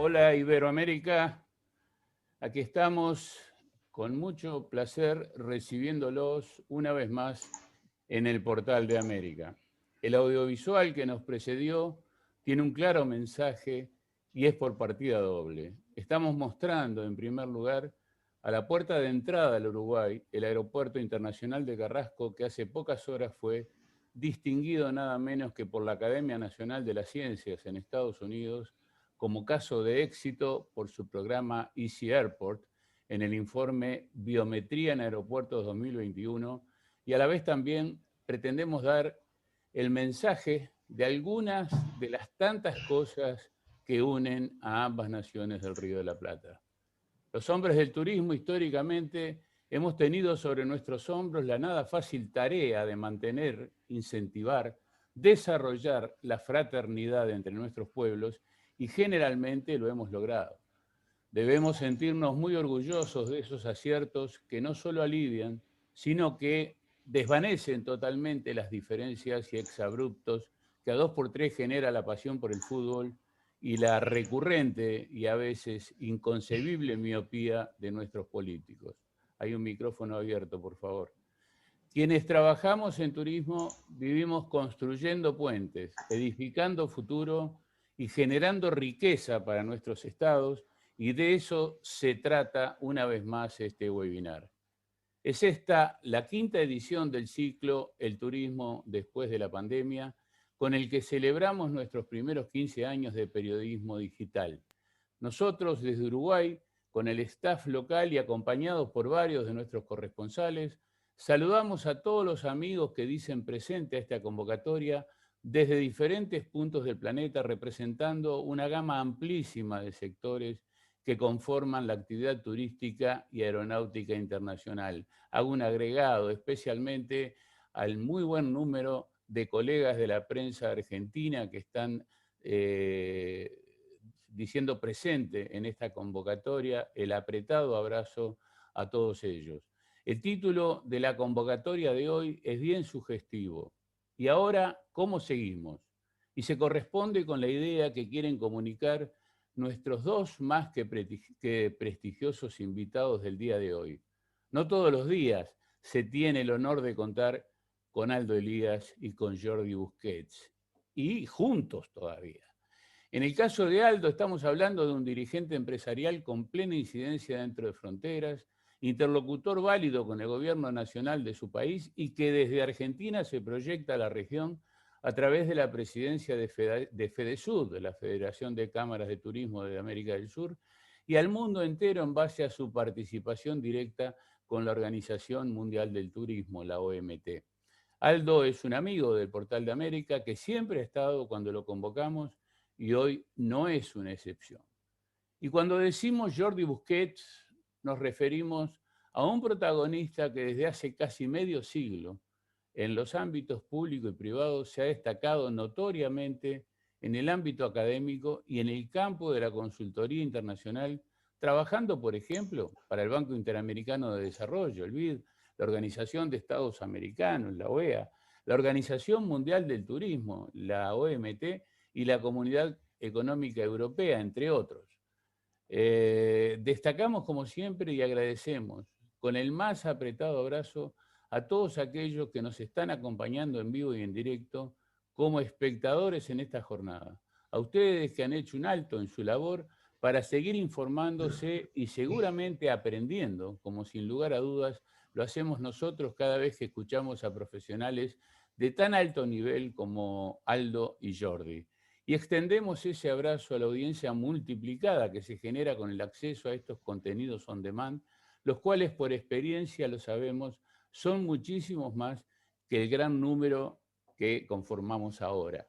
Hola Iberoamérica, aquí estamos con mucho placer recibiéndolos una vez más en el Portal de América. El audiovisual que nos precedió tiene un claro mensaje y es por partida doble. Estamos mostrando en primer lugar a la puerta de entrada al Uruguay, el Aeropuerto Internacional de Carrasco, que hace pocas horas fue distinguido nada menos que por la Academia Nacional de las Ciencias en Estados Unidos como caso de éxito por su programa Easy Airport en el informe Biometría en Aeropuertos 2021, y a la vez también pretendemos dar el mensaje de algunas de las tantas cosas que unen a ambas naciones del Río de la Plata. Los hombres del turismo históricamente hemos tenido sobre nuestros hombros la nada fácil tarea de mantener, incentivar, desarrollar la fraternidad entre nuestros pueblos, y generalmente lo hemos logrado. Debemos sentirnos muy orgullosos de esos aciertos que no solo alivian, sino que desvanecen totalmente las diferencias y exabruptos que a dos por tres genera la pasión por el fútbol y la recurrente y a veces inconcebible miopía de nuestros políticos. Hay un micrófono abierto, por favor. Quienes trabajamos en turismo vivimos construyendo puentes, edificando futuro y generando riqueza para nuestros estados, y de eso se trata una vez más este webinar. Es esta la quinta edición del ciclo El turismo después de la pandemia, con el que celebramos nuestros primeros 15 años de periodismo digital. Nosotros desde Uruguay, con el staff local y acompañados por varios de nuestros corresponsales, saludamos a todos los amigos que dicen presente a esta convocatoria desde diferentes puntos del planeta, representando una gama amplísima de sectores que conforman la actividad turística y aeronáutica internacional. Hago un agregado especialmente al muy buen número de colegas de la prensa argentina que están diciendo presente en esta convocatoria. El apretado abrazo a todos ellos. El título de la convocatoria de hoy es bien sugestivo. ¿Y ahora cómo seguimos? Y se corresponde con la idea que quieren comunicar nuestros dos más que prestigiosos invitados del día de hoy. No todos los días se tiene el honor de contar con Aldo Elías y con Jordi Busquets, y juntos todavía. En el caso de Aldo, estamos hablando de un dirigente empresarial con plena incidencia dentro de fronteras, interlocutor válido con el gobierno nacional de su país y que desde Argentina se proyecta a la región a través de la presidencia de FEDESUR, de la Federación de Cámaras de Turismo de América del Sur, y al mundo entero en base a su participación directa con la Organización Mundial del Turismo, la OMT. Aldo es un amigo del Portal de América que siempre ha estado cuando lo convocamos y hoy no es una excepción. Y cuando decimos Jordi Busquets, nos referimos a un protagonista que desde hace casi medio siglo en los ámbitos público y privado se ha destacado notoriamente en el ámbito académico y en el campo de la consultoría internacional, trabajando, por ejemplo, para el Banco Interamericano de Desarrollo, el BID, la Organización de Estados Americanos, la OEA, la Organización Mundial del Turismo, la OMT, y la Comunidad Económica Europea, entre otros. Destacamos como siempre y agradecemos con el más apretado abrazo a todos aquellos que nos están acompañando en vivo y en directo como espectadores en esta jornada. A ustedes que han hecho un alto en su labor para seguir informándose y seguramente aprendiendo, como sin lugar a dudas lo hacemos nosotros cada vez que escuchamos a profesionales de tan alto nivel como Aldo y Jordi. Y extendemos ese abrazo a la audiencia multiplicada que se genera con el acceso a estos contenidos on demand, los cuales por experiencia lo sabemos son muchísimos más que el gran número que conformamos ahora.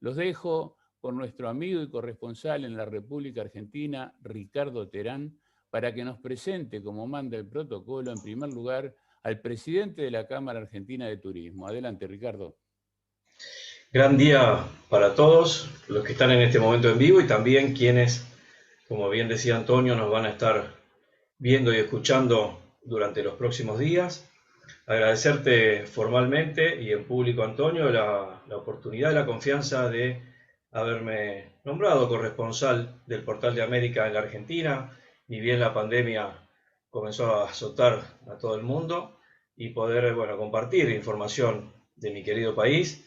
Los dejo con nuestro amigo y corresponsal en la República Argentina, Ricardo Terán, para que nos presente, como manda el protocolo, en primer lugar, al presidente de la Cámara Argentina de Turismo. Adelante, Ricardo. Gran día para todos los que están en este momento en vivo y también quienes, como bien decía Antonio, nos van a estar viendo y escuchando durante los próximos días. Agradecerte formalmente y en público, Antonio, la oportunidad y la confianza de haberme nombrado corresponsal del Portal de América en la Argentina, ni bien la pandemia comenzó a azotar a todo el mundo, y poder, bueno, compartir información de mi querido país,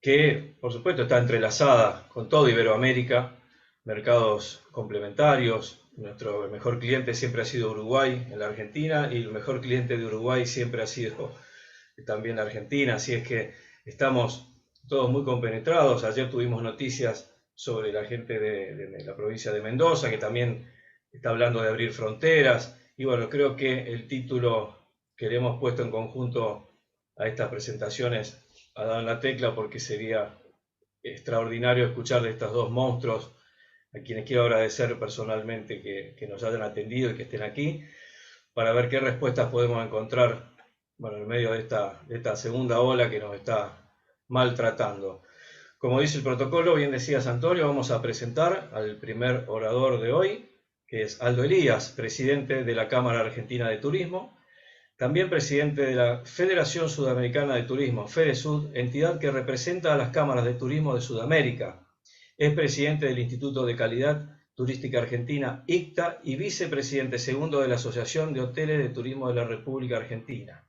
que por supuesto está entrelazada con todo Iberoamérica, mercados complementarios. Nuestro mejor cliente siempre ha sido Uruguay en la Argentina, y el mejor cliente de Uruguay siempre ha sido también la Argentina, así es que estamos todos muy compenetrados. Ayer tuvimos noticias sobre la gente de la provincia de Mendoza, que también está hablando de abrir fronteras, y bueno, creo que el título que le hemos puesto en conjunto a estas presentaciones ha dado en la tecla, porque sería extraordinario escuchar de estos dos monstruos, a quienes quiero agradecer personalmente que nos hayan atendido y que estén aquí, para ver qué respuestas podemos encontrar, bueno, en medio de esta segunda ola que nos está maltratando. Como dice el protocolo, bien decías, Antonio, vamos a presentar al primer orador de hoy, que es Aldo Elías, presidente de la Cámara Argentina de Turismo, también presidente de la Federación Sudamericana de Turismo, FEDESUD, entidad que representa a las cámaras de turismo de Sudamérica. Es presidente del Instituto de Calidad Turística Argentina, ICTA, y vicepresidente segundo de la Asociación de Hoteles de Turismo de la República Argentina.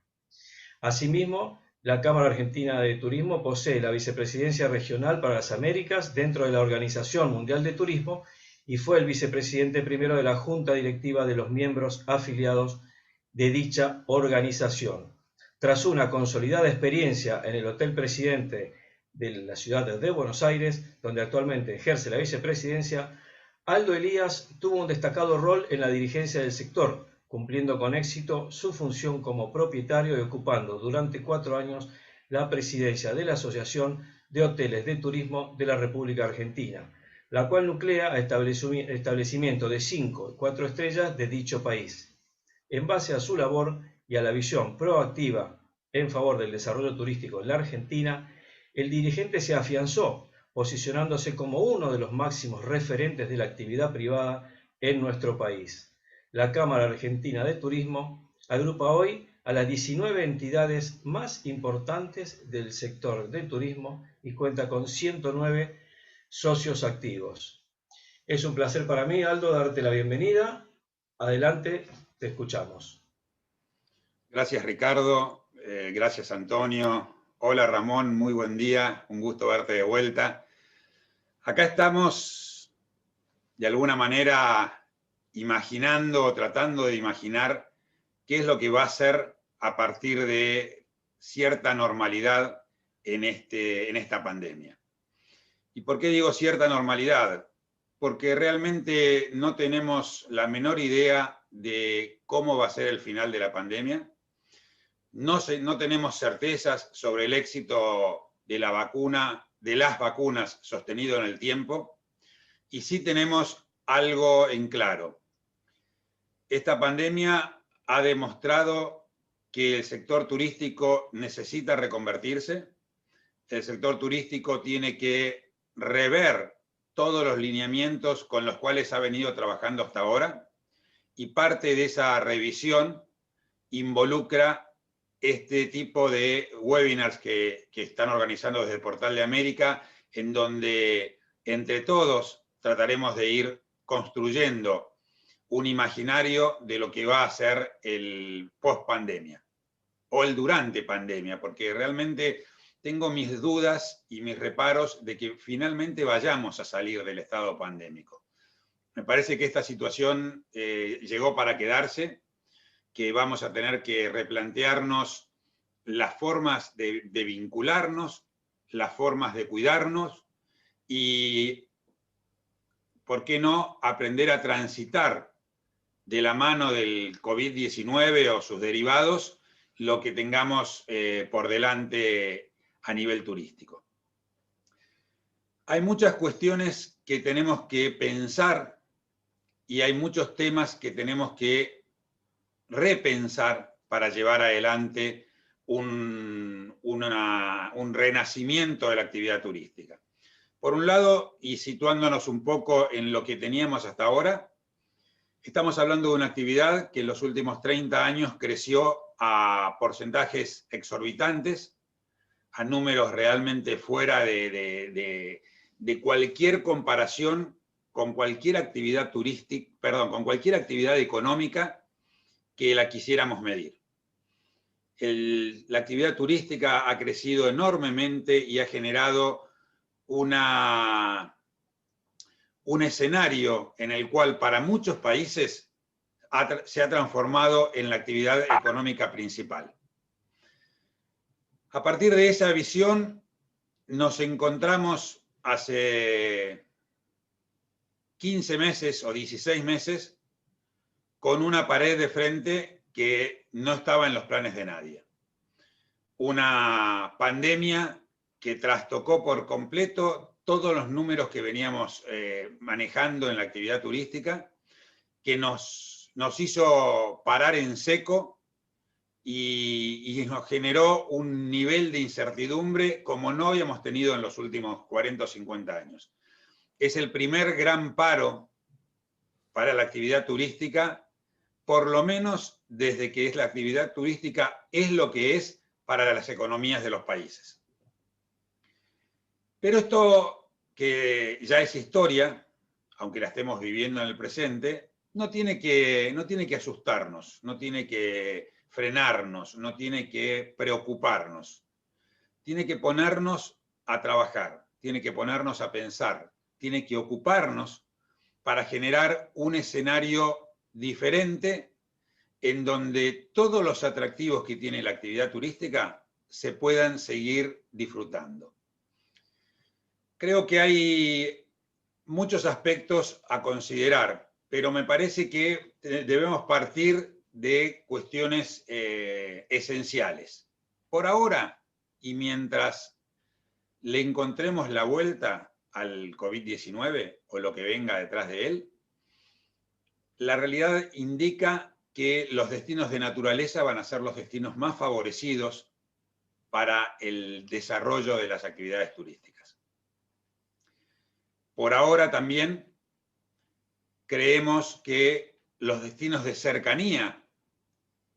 Asimismo, la Cámara Argentina de Turismo posee la vicepresidencia regional para las Américas dentro de la Organización Mundial de Turismo, y fue el vicepresidente primero de la Junta Directiva de los miembros afiliados de dicha organización. Tras una consolidada experiencia en el Hotel Presidente de la ciudad de Buenos Aires, donde actualmente ejerce la vicepresidencia, Aldo Elías tuvo un destacado rol en la dirigencia del sector, cumpliendo con éxito su función como propietario y ocupando durante 4 años la presidencia de la Asociación de Hoteles de Turismo de la República Argentina, la cual nuclea a establecimientos de 5 y 4 estrellas de dicho país. En base a su labor y a la visión proactiva en favor del desarrollo turístico en la Argentina, el dirigente se afianzó, posicionándose como uno de los máximos referentes de la actividad privada en nuestro país. La Cámara Argentina de Turismo agrupa hoy a las 19 entidades más importantes del sector del turismo y cuenta con 109 socios activos. Es un placer para mí, Aldo, darte la bienvenida. Adelante, te escuchamos. Gracias, Ricardo. Gracias, Antonio. Hola, Ramón. Muy buen día. Un gusto verte de vuelta. Acá estamos, de alguna manera, imaginando, tratando de imaginar qué es lo que va a ser a partir de cierta normalidad en esta pandemia. ¿Y por qué digo cierta normalidad? Porque realmente no tenemos la menor idea de cómo va a ser el final de la pandemia. No tenemos certezas sobre el éxito de la vacuna, de las vacunas sostenido en el tiempo, y sí tenemos algo en claro. Esta pandemia ha demostrado que el sector turístico necesita reconvertirse. El sector turístico tiene que rever todos los lineamientos con los cuales ha venido trabajando hasta ahora, y parte de esa revisión involucra este tipo de webinars que están organizando desde el Portal de América, en donde entre todos trataremos de ir construyendo un imaginario de lo que va a ser el post-pandemia o el durante pandemia, porque realmente tengo mis dudas y mis reparos de que finalmente vayamos a salir del estado pandémico. Me parece que esta situación llegó para quedarse, que vamos a tener que replantearnos las formas de vincularnos, las formas de cuidarnos y, ¿por qué no?, aprender a transitar de la mano del COVID-19 o sus derivados lo que tengamos por delante a nivel turístico. Hay muchas cuestiones que tenemos que pensar y hay muchos temas que tenemos que repensar para llevar adelante un renacimiento de la actividad turística. Por un lado, y situándonos un poco en lo que teníamos hasta ahora, estamos hablando de una actividad que en los últimos 30 años creció a porcentajes exorbitantes, a números realmente fuera de de cualquier comparación con cualquier actividad turística, perdón, con cualquier actividad económica que la quisiéramos medir. La actividad turística ha crecido enormemente y ha generado un escenario en el cual para muchos países se ha transformado en la actividad económica principal. A partir de esa visión nos encontramos hace 15 meses o 16 meses con una pared de frente que no estaba en los planes de nadie. Una pandemia que trastocó por completo todos los números que veníamos manejando en la actividad turística, que nos hizo parar en seco y nos generó un nivel de incertidumbre como no habíamos tenido en los últimos 40 o 50 años. Es el primer gran paro para la actividad turística, por lo menos desde que la actividad turística es lo que es para las economías de los países. Pero esto, que ya es historia, aunque la estemos viviendo en el presente, no tiene que asustarnos, no tiene que frenarnos, no tiene que preocuparnos. Tiene que ponernos a trabajar, tiene que ponernos a pensar, tiene que ocuparnos para generar un escenario diferente en donde todos los atractivos que tiene la actividad turística se puedan seguir disfrutando. Creo que hay muchos aspectos a considerar, pero me parece que debemos partir de cuestiones esenciales. Por ahora, y mientras le encontremos la vuelta al COVID-19 o lo que venga detrás de él, la realidad indica que los destinos de naturaleza van a ser los destinos más favorecidos para el desarrollo de las actividades turísticas. Por ahora también creemos que los destinos de cercanía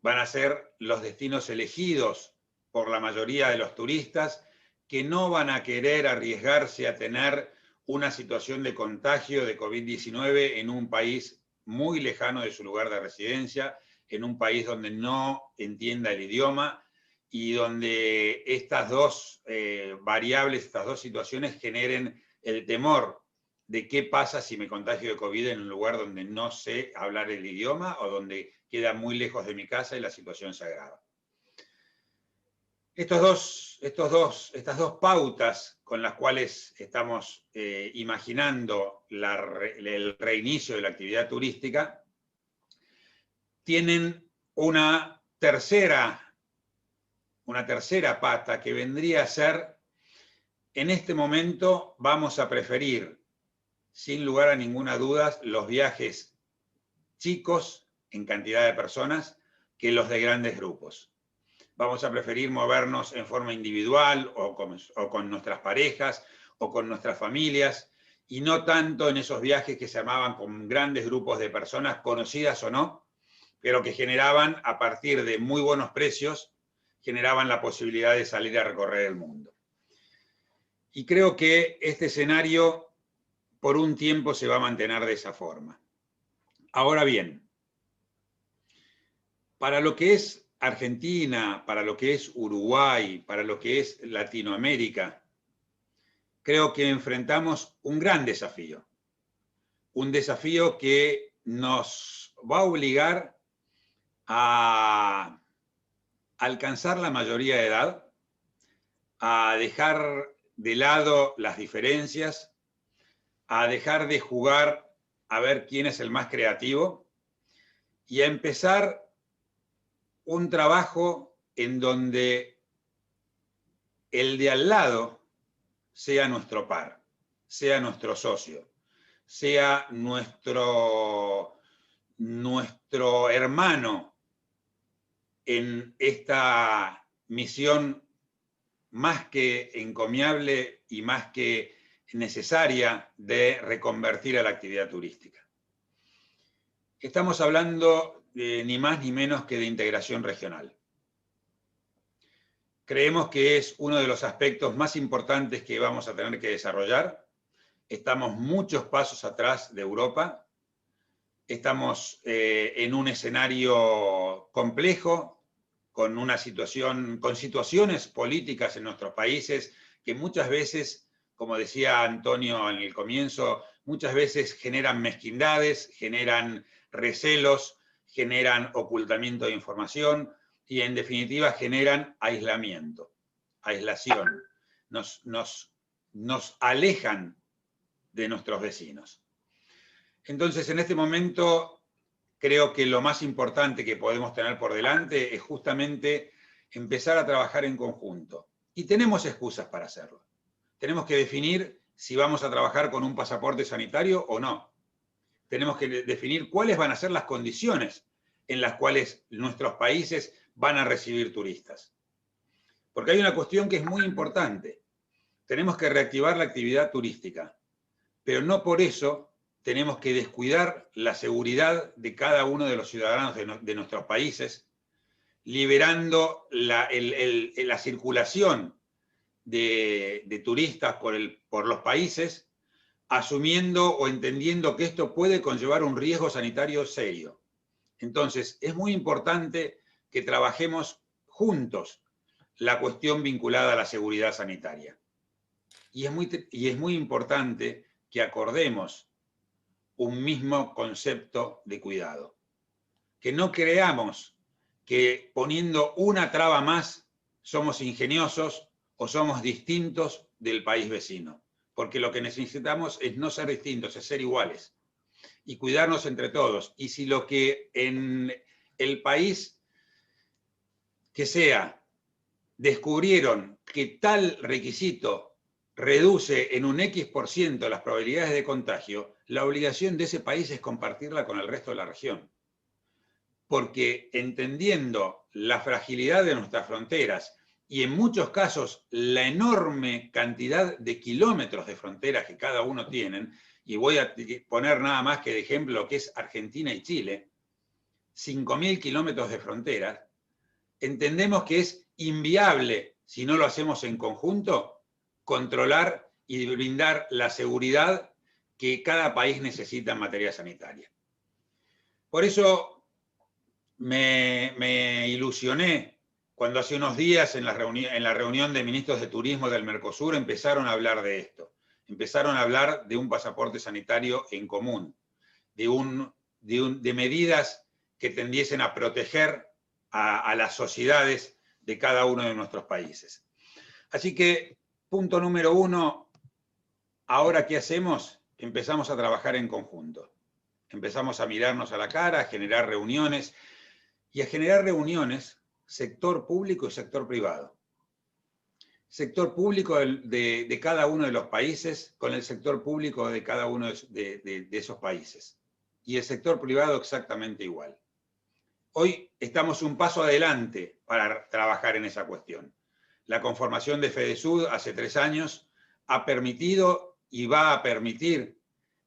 van a ser los destinos elegidos por la mayoría de los turistas, que no van a querer arriesgarse a tener una situación de contagio de COVID-19 en un país muy lejano de su lugar de residencia, en un país donde no entienda el idioma y donde estas dos variables, estas dos situaciones generen el temor de qué pasa si me contagio de COVID en un lugar donde no sé hablar el idioma o donde queda muy lejos de mi casa y la situación se agrava. Estas dos pautas con las cuales estamos imaginando el reinicio de la actividad turística tienen una tercera pata que vendría a ser, en este momento vamos a preferir, sin lugar a ninguna duda, los viajes chicos en cantidad de personas que los de grandes grupos. Vamos a preferir movernos en forma individual o con nuestras parejas o con nuestras familias y no tanto en esos viajes que se armaban con grandes grupos de personas, conocidas o no, pero que generaban, a partir de muy buenos precios, generaban la posibilidad de salir a recorrer el mundo. Y creo que este escenario por un tiempo se va a mantener de esa forma. Ahora bien, para lo que es Argentina, para lo que es Uruguay, para lo que es Latinoamérica, creo que enfrentamos un gran desafío. Un desafío que nos va a obligar a alcanzar la mayoría de edad, a dejar de lado las diferencias, a dejar de jugar a ver quién es el más creativo y a empezar un trabajo en donde el de al lado sea nuestro par, sea nuestro socio, sea nuestro hermano en esta misión más que encomiable y más que necesaria de reconvertir a la actividad turística. Estamos hablando ni más ni menos que de integración regional. Creemos que es uno de los aspectos más importantes que vamos a tener que desarrollar estamos muchos pasos atrás de Europa, estamos en un escenario complejo, con situaciones políticas en nuestros países que muchas veces, como decía Antonio en el comienzo, muchas veces generan mezquindades, generan recelos, generan ocultamiento de información y en definitiva generan aislamiento, aislación. Nos alejan de nuestros vecinos. Entonces, en este momento, creo que lo más importante que podemos tener por delante es justamente empezar a trabajar en conjunto. Y tenemos excusas para hacerlo. Tenemos que definir si vamos a trabajar con un pasaporte sanitario o no. Tenemos que definir cuáles van a ser las condiciones en las cuales nuestros países van a recibir turistas. Porque hay una cuestión que es muy importante. Tenemos que reactivar la actividad turística, pero no por eso tenemos que descuidar la seguridad de cada uno de los ciudadanos de nuestros países, liberando la circulación de turistas por los países, asumiendo o entendiendo que esto puede conllevar un riesgo sanitario serio. Entonces, es muy importante que trabajemos juntos la cuestión vinculada a la seguridad sanitaria. Y es muy importante que acordemos un mismo concepto de cuidado. Que no creamos que poniendo una traba más somos ingeniosos o somos distintos del país vecino. Porque lo que necesitamos es no ser distintos, es ser iguales. Y cuidarnos entre todos. Y si lo que en el país que sea descubrieron que tal requisito reduce en un X% las probabilidades de contagio, la obligación de ese país es compartirla con el resto de la región. Porque entendiendo la fragilidad de nuestras fronteras y en muchos casos la enorme cantidad de kilómetros de fronteras que cada uno tienen, y voy a poner nada más que de ejemplo lo que es Argentina y Chile, 5.000 kilómetros de fronteras, entendemos que es inviable, si no lo hacemos en conjunto, controlar y brindar la seguridad que cada país necesita en materia sanitaria. Por eso me ilusioné cuando hace unos días en la reunión de ministros de turismo del Mercosur empezaron a hablar de esto. Empezaron a hablar de un pasaporte sanitario en común, de medidas que tendiesen a proteger a las sociedades de cada uno de nuestros países. Así que, punto número 1, ahora ¿qué hacemos? Empezamos a trabajar en conjunto. Empezamos a mirarnos a la cara, a generar reuniones, y a generar reuniones sector público y sector privado. Sector público de cada uno de los países con el sector público de cada uno de esos países. Y el sector privado exactamente igual. Hoy estamos un paso adelante para trabajar en esa cuestión. La conformación de FEDESUD hace 3 años ha permitido y va a permitir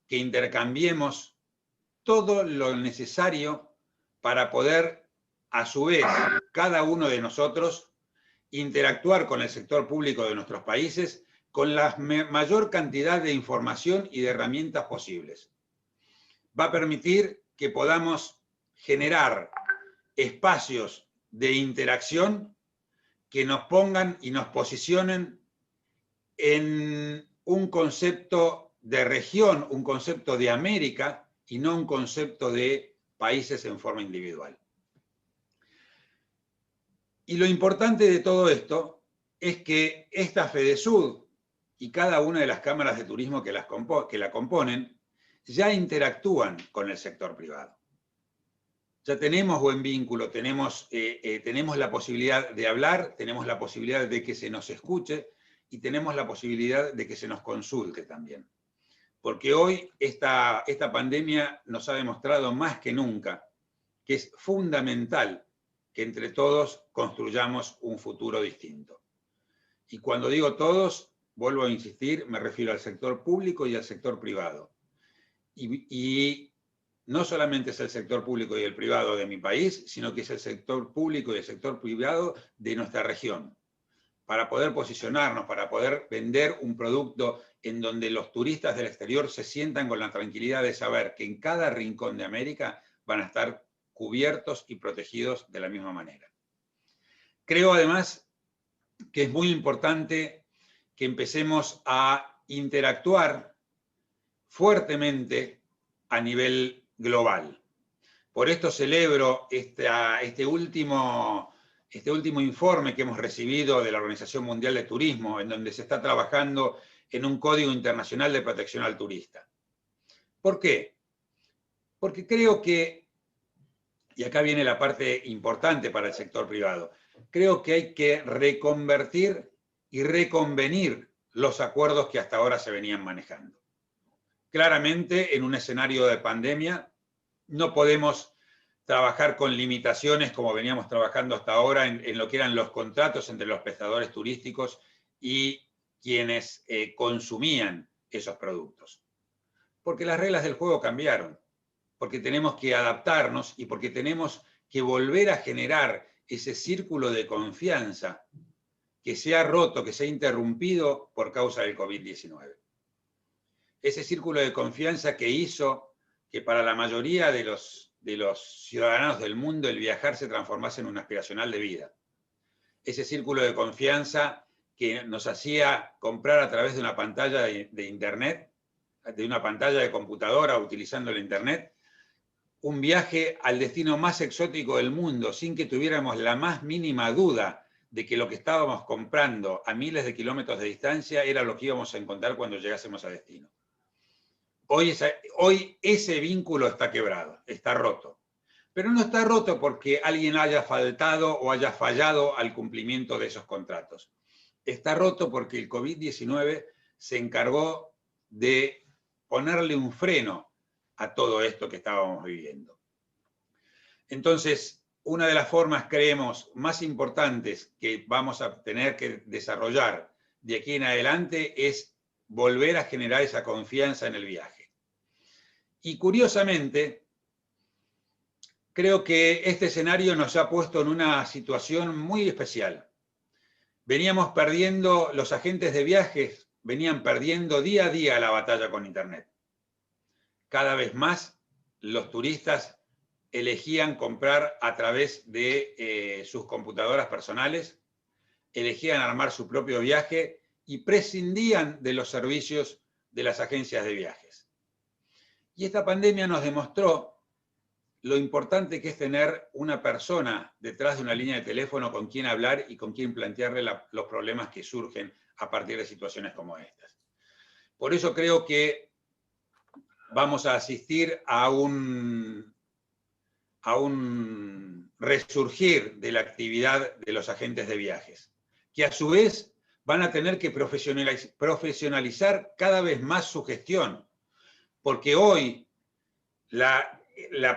que intercambiemos todo lo necesario para poder, a su vez, cada uno de nosotros interactuar con el sector público de nuestros países con la mayor cantidad de información y de herramientas posibles. Va a permitir que podamos generar espacios de interacción que nos pongan y nos posicionen en un concepto de región, un concepto de América y no un concepto de países en forma individual. Y lo importante de todo esto es que esta FEDESUD y cada una de las cámaras de turismo que la componen ya interactúan con el sector privado. Ya tenemos buen vínculo, tenemos la posibilidad de hablar, tenemos la posibilidad de que se nos escuche y tenemos la posibilidad de que se nos consulte también. Porque hoy esta pandemia nos ha demostrado más que nunca que es fundamental que entre todos construyamos un futuro distinto. Y cuando digo todos, vuelvo a insistir, me refiero al sector público y al sector privado. Y no solamente es el sector público y el privado de mi país, sino que es el sector público y el sector privado de nuestra región. para poder posicionarnos, para poder vender un producto en donde los turistas del exterior se sientan con la tranquilidad de saber que en cada rincón de América van a estar cubiertos y protegidos de la misma manera. Creo además que es muy importante que empecemos a interactuar fuertemente a nivel global. Por esto celebro este último informe que hemos recibido de la Organización Mundial de Turismo, en donde se está trabajando en un Código Internacional de Protección al Turista. ¿Por qué? Porque creo que, y acá viene la parte importante para el sector privado, creo que hay que reconvertir y reconvenir los acuerdos que hasta ahora se venían manejando. Claramente, en un escenario de pandemia, no podemos trabajar con limitaciones como veníamos trabajando hasta ahora en lo que eran los contratos entre los prestadores turísticos y quienes consumían esos productos. Porque las reglas del juego cambiaron, porque tenemos que adaptarnos y porque tenemos que volver a generar ese círculo de confianza que se ha roto, que se ha interrumpido por causa del COVID-19. Ese círculo de confianza que hizo que para la mayoría de los ciudadanos del mundo el viajar se transformase en un aspiracional de vida. Ese círculo de confianza que nos hacía comprar a través de una pantalla de internet, de una pantalla de computadora utilizando el internet, un viaje al destino más exótico del mundo sin que tuviéramos la más mínima duda de que lo que estábamos comprando a miles de kilómetros de distancia era lo que íbamos a encontrar cuando llegásemos a destino. Hoy ese vínculo está quebrado, está roto. Pero no está roto porque alguien haya faltado o haya fallado al cumplimiento de esos contratos. Está roto porque el COVID-19 se encargó de ponerle un freno a todo esto que estábamos viviendo. Entonces, una de las formas, creemos, más importantes que vamos a tener que desarrollar de aquí en adelante es volver a generar esa confianza en el viaje. Y curiosamente, creo que este escenario nos ha puesto en una situación muy especial. Veníamos perdiendo, los agentes de viajes venían perdiendo día a día la batalla con Internet. Cada vez más los turistas elegían comprar a través de sus computadoras personales, elegían armar su propio viaje y prescindían de los servicios de las agencias de viajes. Y esta pandemia nos demostró lo importante que es tener una persona detrás de una línea de teléfono con quien hablar y con quien plantearle los problemas que surgen a partir de situaciones como estas. Por eso creo que vamos a asistir a un resurgir de la actividad de los agentes de viajes, que a su vez van a tener que profesionalizar cada vez más su gestión, porque hoy la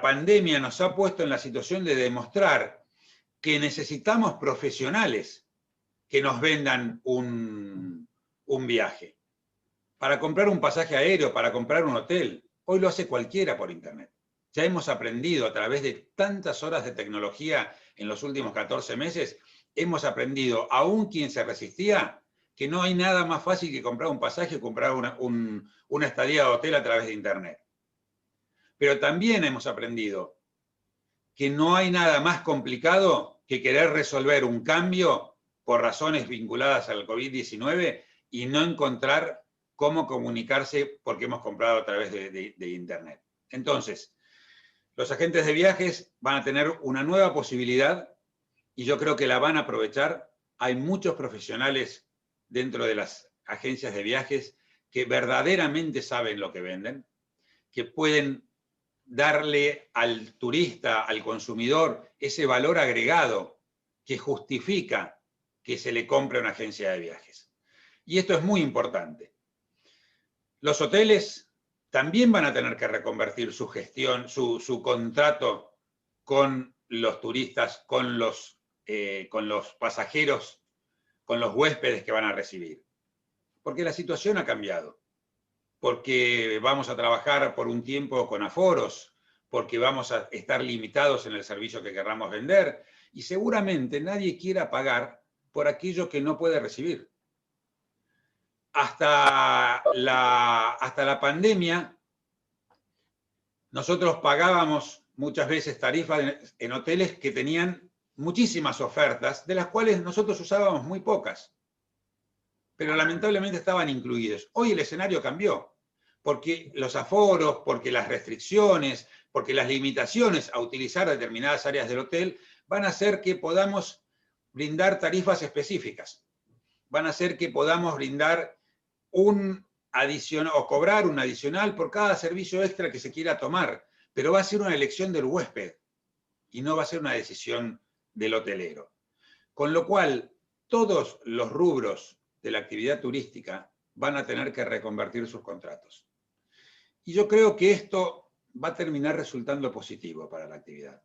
pandemia nos ha puesto en la situación de demostrar que necesitamos profesionales que nos vendan un viaje. Para comprar un pasaje aéreo, para comprar un hotel, hoy lo hace cualquiera por internet. Ya hemos aprendido a través de tantas horas de tecnología en los últimos 14 meses, hemos aprendido, aún quien se resistía, que no hay nada más fácil que comprar un pasaje o comprar una estadía de hotel a través de internet. Pero también hemos aprendido que no hay nada más complicado que querer resolver un cambio por razones vinculadas al COVID-19 y no encontrar cómo comunicarse porque hemos comprado a través de internet. Entonces, los agentes de viajes van a tener una nueva posibilidad y yo creo que la van a aprovechar. Hay muchos profesionales dentro de las agencias de viajes que verdaderamente saben lo que venden, que pueden darle al turista, al consumidor, ese valor agregado que justifica que se le compre una agencia de viajes. Y esto es muy importante. Los hoteles también van a tener que reconvertir su gestión, su contrato con los turistas, con los pasajeros, con los huéspedes que van a recibir. Porque la situación ha cambiado. Porque vamos a trabajar por un tiempo con aforos, porque vamos a estar limitados en el servicio que querramos vender, y seguramente nadie quiera pagar por aquello que no puede recibir. Hasta la pandemia, nosotros pagábamos muchas veces tarifas en hoteles que tenían muchísimas ofertas, de las cuales nosotros usábamos muy pocas, pero lamentablemente estaban incluidos. Hoy el escenario cambió, porque los aforos, porque las restricciones, porque las limitaciones a utilizar determinadas áreas del hotel van a hacer que podamos brindar tarifas específicas, van a hacer que podamos brindar un adicional o cobrar un adicional por cada servicio extra que se quiera tomar, pero va a ser una elección del huésped y no va a ser una decisión del hotelero. Con lo cual, todos los rubros de la actividad turística van a tener que reconvertir sus contratos. Y yo creo que esto va a terminar resultando positivo para la actividad.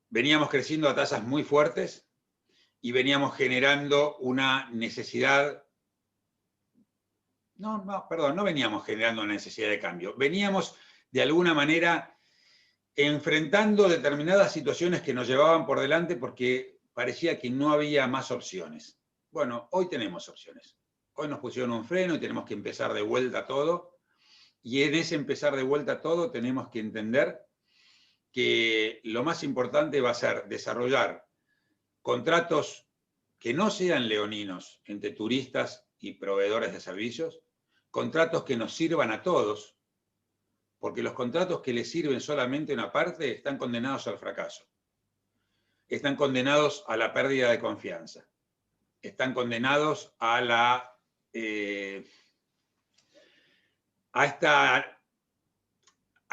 Veníamos creciendo a tasas muy fuertes y veníamos generando una necesidad. No veníamos generando una necesidad de cambio. Veníamos, de alguna manera, enfrentando determinadas situaciones que nos llevaban por delante porque parecía que no había más opciones. Bueno, hoy tenemos opciones. Hoy nos pusieron un freno y tenemos que empezar de vuelta todo. Y en ese empezar de vuelta todo tenemos que entender que lo más importante va a ser desarrollar contratos que no sean leoninos entre turistas y proveedores de servicios, contratos que nos sirvan a todos, porque los contratos que le sirven solamente a una parte están condenados al fracaso, están condenados a la pérdida de confianza, están condenados a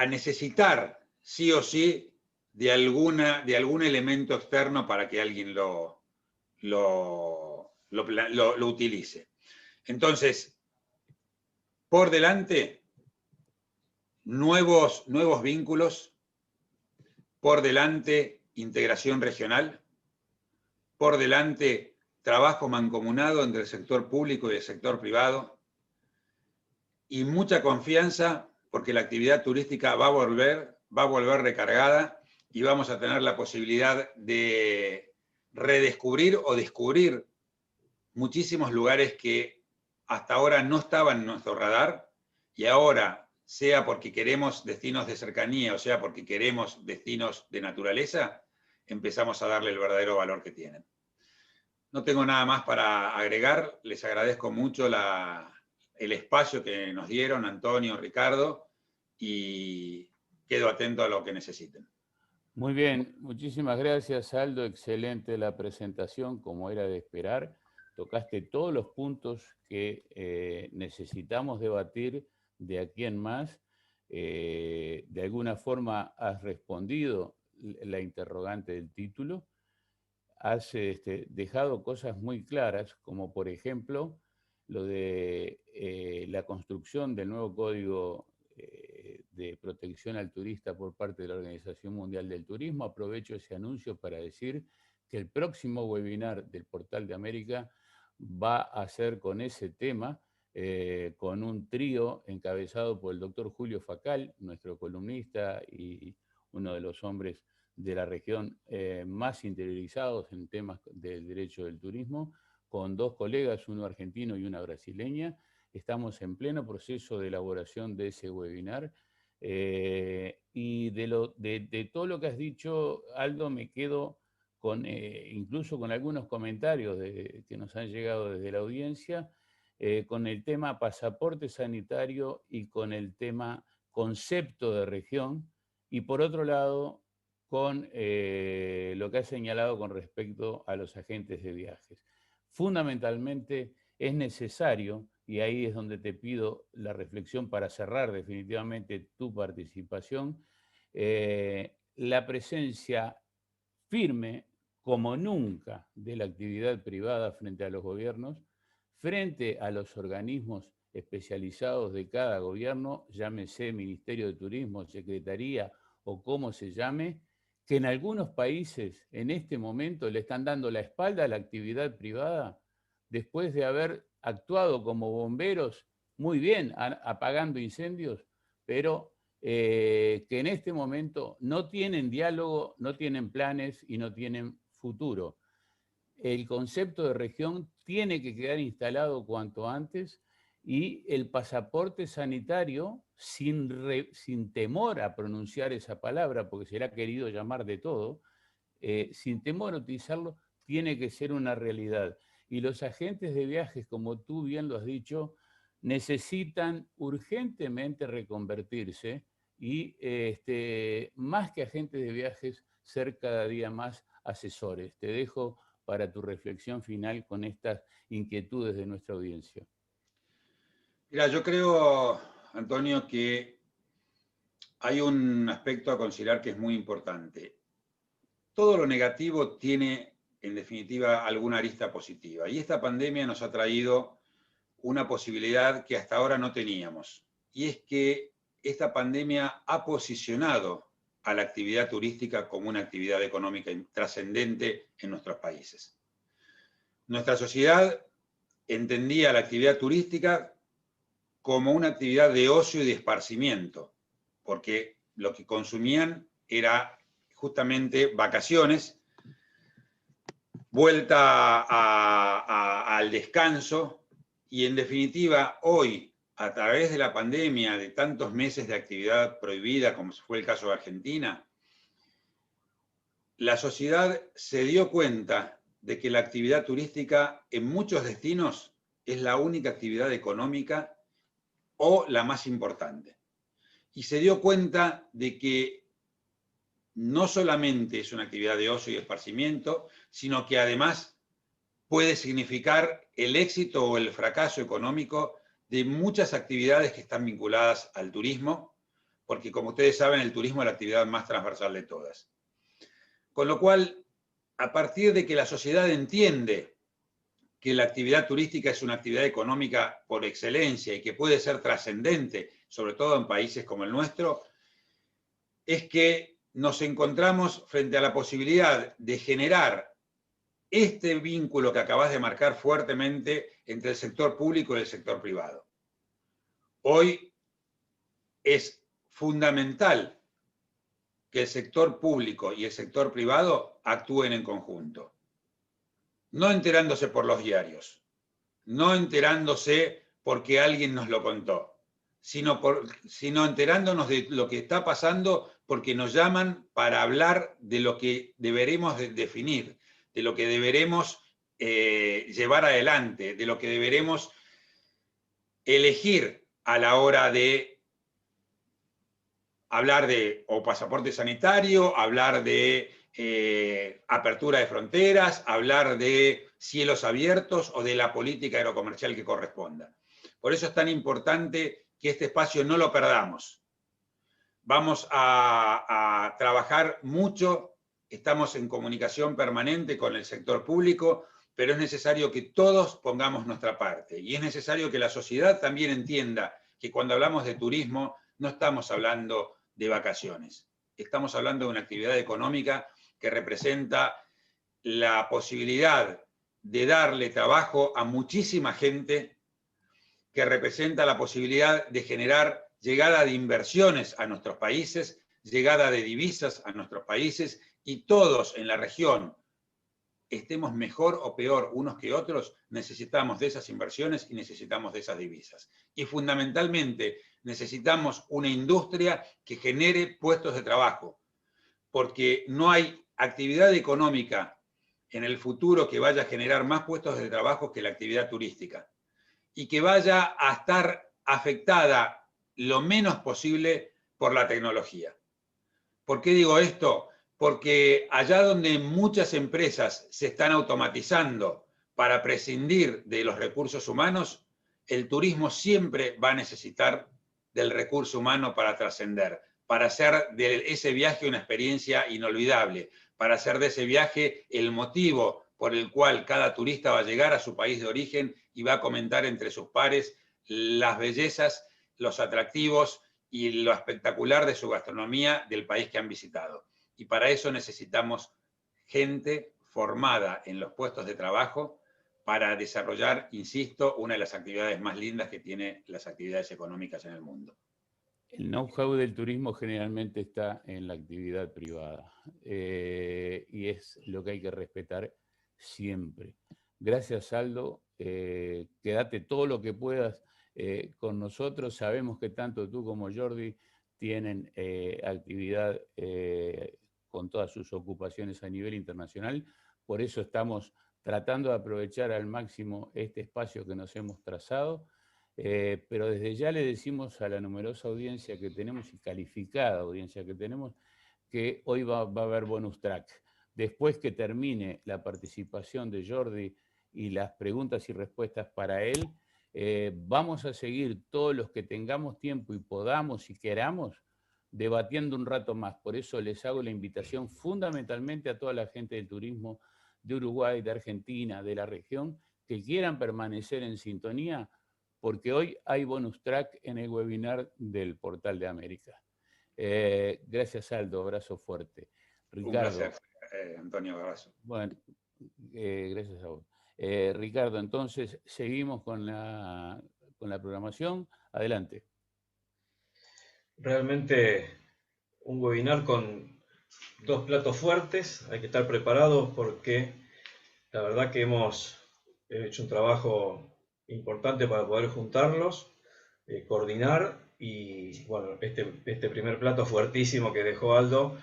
necesitar sí o sí de algún elemento externo para que alguien lo utilice. Entonces, por delante, nuevos vínculos, por delante, integración regional, por delante, trabajo mancomunado entre el sector público y el sector privado, y mucha confianza porque la actividad turística va a volver recargada y vamos a tener la posibilidad de redescubrir o descubrir muchísimos lugares que hasta ahora no estaban en nuestro radar y ahora, sea porque queremos destinos de cercanía o sea porque queremos destinos de naturaleza, empezamos a darle el verdadero valor que tienen. No tengo nada más para agregar, les agradezco mucho el espacio que nos dieron, Antonio, Ricardo, y quedo atento a lo que necesiten. Muy bien, muchísimas gracias, Aldo. Excelente la presentación, como era de esperar. Tocaste todos los puntos que necesitamos debatir de aquí en más. De alguna forma has respondido la interrogante del título. Has dejado cosas muy claras, como por ejemplo lo de la construcción del nuevo Código de Protección al Turista por parte de la Organización Mundial del Turismo. Aprovecho ese anuncio para decir que el próximo webinar del Portal de América va a ser con ese tema, con un trío encabezado por el doctor Julio Facal, nuestro columnista y uno de los hombres de la región más interiorizados en temas del derecho del turismo, con dos colegas, uno argentino y una brasileña. Estamos en pleno proceso de elaboración de ese webinar. Y de todo lo que has dicho, Aldo, me quedo con, incluso con algunos comentarios que nos han llegado desde la audiencia, con el tema pasaporte sanitario y con el tema concepto de región, y por otro lado, con lo que has señalado con respecto a los agentes de viajes. Fundamentalmente es necesario, y ahí es donde te pido la reflexión para cerrar definitivamente tu participación, la presencia firme como nunca de la actividad privada frente a los gobiernos, frente a los organismos especializados de cada gobierno, llámese Ministerio de Turismo, Secretaría o como se llame, que en algunos países en este momento le están dando la espalda a la actividad privada después de haber actuado como bomberos muy bien apagando incendios, pero que en este momento no tienen diálogo, no tienen planes y no tienen futuro. el concepto de región tiene que quedar instalado cuanto antes y el pasaporte sanitario, sin temor a pronunciar esa palabra, porque se le ha querido llamar de todo, sin temor a utilizarlo, tiene que ser una realidad. Y los agentes de viajes, como tú bien lo has dicho, necesitan urgentemente reconvertirse y más que agentes de viajes, ser cada día más asesores. Te dejo para tu reflexión final con estas inquietudes de nuestra audiencia. Mira, yo creo, Antonio, que hay un aspecto a considerar que es muy importante. Todo lo negativo tiene, en definitiva, alguna arista positiva. Y esta pandemia nos ha traído una posibilidad que hasta ahora no teníamos. Y es que esta pandemia ha posicionado a la actividad turística como una actividad económica trascendente en nuestros países. Nuestra sociedad entendía la actividad turística como una actividad de ocio y de esparcimiento, porque lo que consumían era justamente vacaciones, vuelta al descanso, y en definitiva hoy, a través de la pandemia, de tantos meses de actividad prohibida, como fue el caso de Argentina, la sociedad se dio cuenta de que la actividad turística en muchos destinos es la única actividad económica o la más importante. Y se dio cuenta de que no solamente es una actividad de ocio y esparcimiento, sino que además puede significar el éxito o el fracaso económico de muchas actividades que están vinculadas al turismo, porque como ustedes saben, el turismo es la actividad más transversal de todas. Con lo cual, a partir de que la sociedad entiende que la actividad turística es una actividad económica por excelencia y que puede ser trascendente, sobre todo en países como el nuestro, es que nos encontramos frente a la posibilidad de generar este vínculo que acabas de marcar fuertemente entre el sector público y el sector privado. Hoy es fundamental que el sector público y el sector privado actúen en conjunto, no enterándose por los diarios, no enterándose porque alguien nos lo contó, sino enterándonos de lo que está pasando porque nos llaman para hablar de lo que deberemos definir, de lo que deberemos llevar adelante, de lo que deberemos elegir a la hora de hablar de o pasaporte sanitario, hablar de apertura de fronteras, hablar de cielos abiertos o de la política aerocomercial que corresponda. Por eso es tan importante que este espacio no lo perdamos. Vamos a trabajar mucho, estamos en comunicación permanente con el sector público, pero es necesario que todos pongamos nuestra parte y es necesario que la sociedad también entienda que cuando hablamos de turismo no estamos hablando de vacaciones, estamos hablando de una actividad económica que representa la posibilidad de darle trabajo a muchísima gente, que representa la posibilidad de generar llegada de inversiones a nuestros países, llegada de divisas a nuestros países, y todos en la región, estemos mejor o peor unos que otros, necesitamos de esas inversiones y necesitamos de esas divisas. Y fundamentalmente necesitamos una industria que genere puestos de trabajo, porque no hay actividad económica en el futuro que vaya a generar más puestos de trabajo que la actividad turística y que vaya a estar afectada lo menos posible por la tecnología. ¿Por qué digo esto? Porque allá donde muchas empresas se están automatizando para prescindir de los recursos humanos, el turismo siempre va a necesitar del recurso humano para trascender, para hacer de ese viaje una experiencia inolvidable, para hacer de ese viaje el motivo por el cual cada turista va a llegar a su país de origen y va a comentar entre sus pares las bellezas, los atractivos y lo espectacular de su gastronomía del país que han visitado. Y para eso necesitamos gente formada en los puestos de trabajo para desarrollar, insisto, una de las actividades más lindas que tienen las actividades económicas en el mundo. El know-how del turismo generalmente está en la actividad privada y es lo que hay que respetar siempre. Gracias, Aldo. Quédate todo lo que puedas con nosotros. Sabemos que tanto tú como Jordi tienen actividad con todas sus ocupaciones a nivel internacional. Por eso estamos tratando de aprovechar al máximo este espacio que nos hemos trazado. Pero desde ya le decimos a la numerosa audiencia que tenemos y calificada audiencia que tenemos que hoy va a haber bonus track. Después que termine la participación de Jordi y las preguntas y respuestas para él, vamos a seguir todos los que tengamos tiempo y podamos y queramos debatiendo un rato más. Por eso les hago la invitación fundamentalmente a toda la gente del turismo de Uruguay, de Argentina, de la región, que quieran permanecer en sintonía, porque hoy hay bonus track en el webinar del Portal de América. Gracias, Aldo. Abrazo fuerte. Ricardo. Un placer, Antonio. Abrazo. Bueno, gracias a vos. Ricardo, entonces seguimos con la programación. Adelante. Realmente un webinar con dos platos fuertes. Hay que estar preparados porque la verdad que hemos hecho un trabajo importante para poder juntarlos, coordinar y bueno, este primer plato fuertísimo que dejó Aldo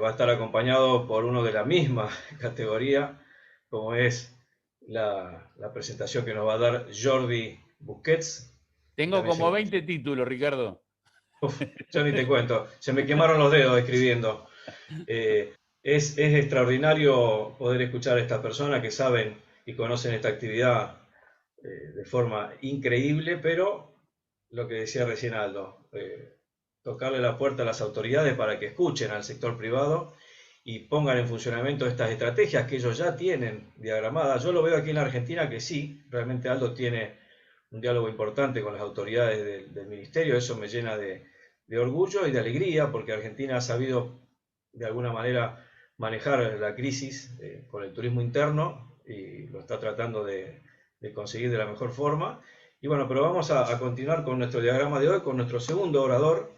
va a estar acompañado por uno de la misma categoría, como es la presentación que nos va a dar Jordi Busquets. Tengo como 20 títulos, Ricardo. Uf, ya ni te cuento, se me quemaron los dedos escribiendo. Es extraordinario poder escuchar a estas personas que saben y conocen esta actividad de forma increíble, pero lo que decía recién Aldo, tocarle la puerta a las autoridades para que escuchen al sector privado y pongan en funcionamiento estas estrategias que ellos ya tienen diagramadas. Yo lo veo aquí en la Argentina que sí, realmente Aldo tiene un diálogo importante con las autoridades del ministerio, eso me llena de orgullo y de alegría, porque Argentina ha sabido de alguna manera manejar la crisis con el turismo interno y lo está tratando de conseguir de la mejor forma. Y bueno, pero vamos a continuar con nuestro diagrama de hoy, con nuestro segundo orador,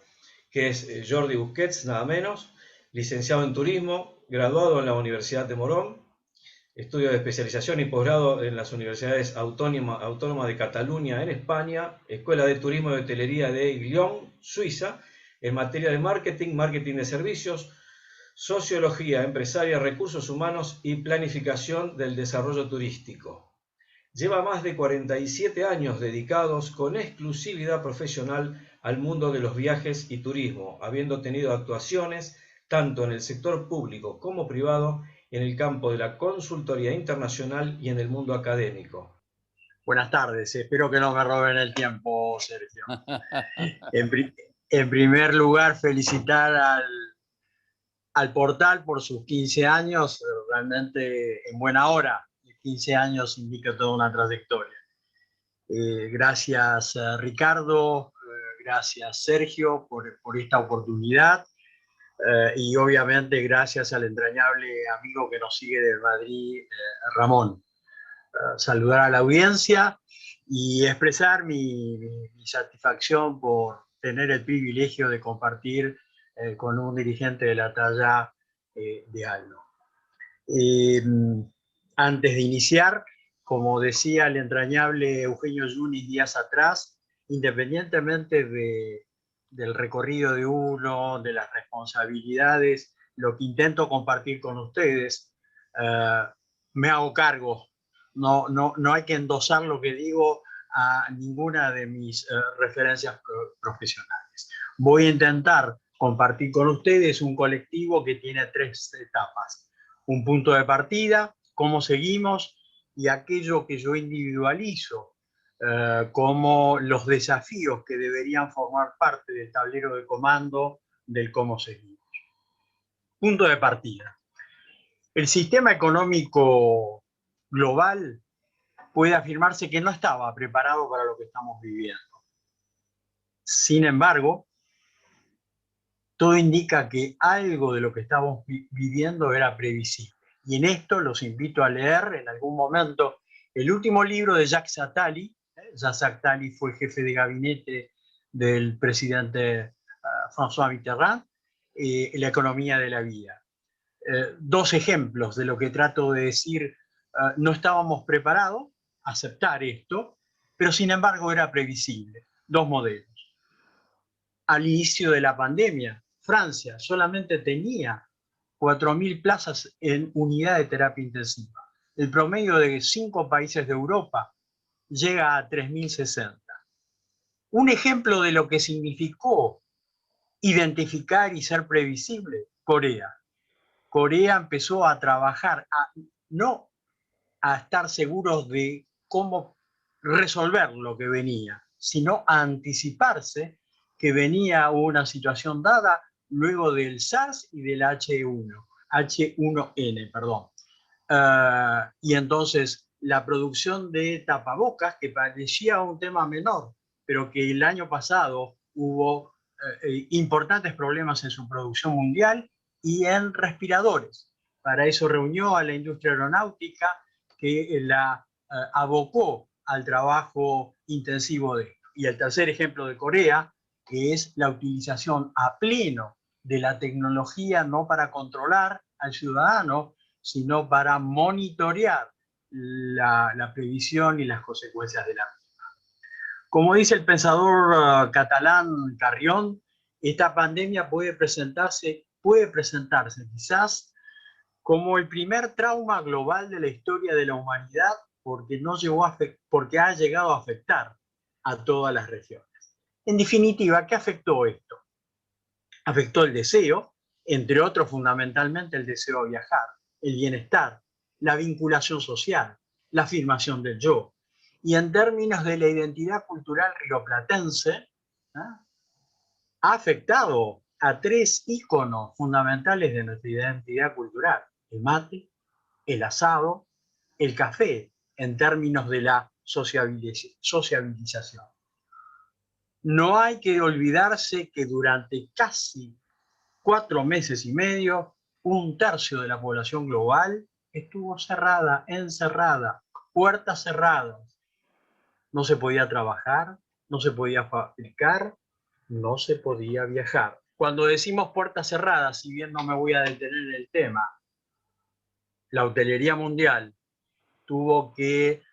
que es Jordi Busquets, nada menos, licenciado en turismo, graduado en la Universidad de Morón, estudio de especialización y posgrado en las Universidades Autónomas de Cataluña en España, Escuela de Turismo y Hotelería de Lyon, Suiza, en materia de marketing, marketing de servicios, sociología empresaria, recursos humanos y planificación del desarrollo turístico. Lleva más de 47 años dedicados con exclusividad profesional al mundo de los viajes y turismo, habiendo tenido actuaciones tanto en el sector público como privado, en el campo de la consultoría internacional y en el mundo académico. Buenas tardes, espero que no me roben el tiempo, Sergio. En primer lugar, felicitar al portal por sus 15 años, realmente en buena hora. 15 años indica toda una trayectoria. Gracias, Ricardo, gracias, Sergio, por esta oportunidad. Y obviamente gracias al entrañable amigo que nos sigue de Madrid, Ramón. Saludar a la audiencia y expresar mi satisfacción por tener el privilegio de compartir con un dirigente de la talla de Aldo. Antes de iniciar, como decía el entrañable Eugenio Yunis días atrás, independientemente del recorrido de uno, de las responsabilidades, lo que intento compartir con ustedes, me hago cargo. No hay que endosar lo que digo a ninguna de mis referencias profesionales. Voy a intentar compartir con ustedes un colectivo que tiene 3 etapas. Un punto de partida, cómo seguimos, y aquello que yo individualizo como los desafíos que deberían formar parte del tablero de comando del cómo seguimos. Punto de partida. El sistema económico global puede afirmarse que no estaba preparado para lo que estamos viviendo. Sin embargo, todo indica que algo de lo que estamos viviendo era previsible. Y en esto los invito a leer en algún momento el último libro de Jacques Attali. Jacques Attali fue jefe de gabinete del presidente François Mitterrand, La economía de la vida. 2 ejemplos de lo que trato de decir no estábamos preparados a aceptar esto, pero sin embargo era previsible. Dos modelos. Al inicio de la pandemia, Francia solamente tenía 4.000 plazas en unidad de terapia intensiva. El promedio de 5 países de Europa llega a 3.060. Un ejemplo de lo que significó identificar y ser previsible, Corea. Corea empezó a trabajar, no a estar seguros de cómo resolver lo que venía, sino a anticiparse que venía una situación dada luego del SARS y del H1N, perdón. Y entonces la producción de tapabocas, que parecía un tema menor, pero que el año pasado hubo importantes problemas en su producción mundial y en respiradores. Para eso reunió a la industria aeronáutica, que la abocó al trabajo intensivo de esto. Y el tercer ejemplo de Corea, que es la utilización a pleno de la tecnología, no para controlar al ciudadano, sino para monitorear la previsión y las consecuencias de la misma. Como dice el pensador catalán Carrión, esta pandemia puede presentarse quizás como el primer trauma global de la historia de la humanidad, porque ha llegado a afectar a todas las regiones. En definitiva, ¿qué afectó esto? Afectó el deseo, entre otros fundamentalmente el deseo de viajar, el bienestar, la vinculación social, la afirmación del yo. Y en términos de la identidad cultural rioplatense, ha afectado a 3 íconos fundamentales de nuestra identidad cultural: el mate, el asado, el café, en términos de la sociabilización. No hay que olvidarse que durante casi 4 meses y medio, 1/3 de la población global estuvo encerrada, puertas cerradas. No se podía trabajar, no se podía fabricar, no se podía viajar. Cuando decimos puertas cerradas, si bien no me voy a detener en el tema, la hotelería mundial tuvo que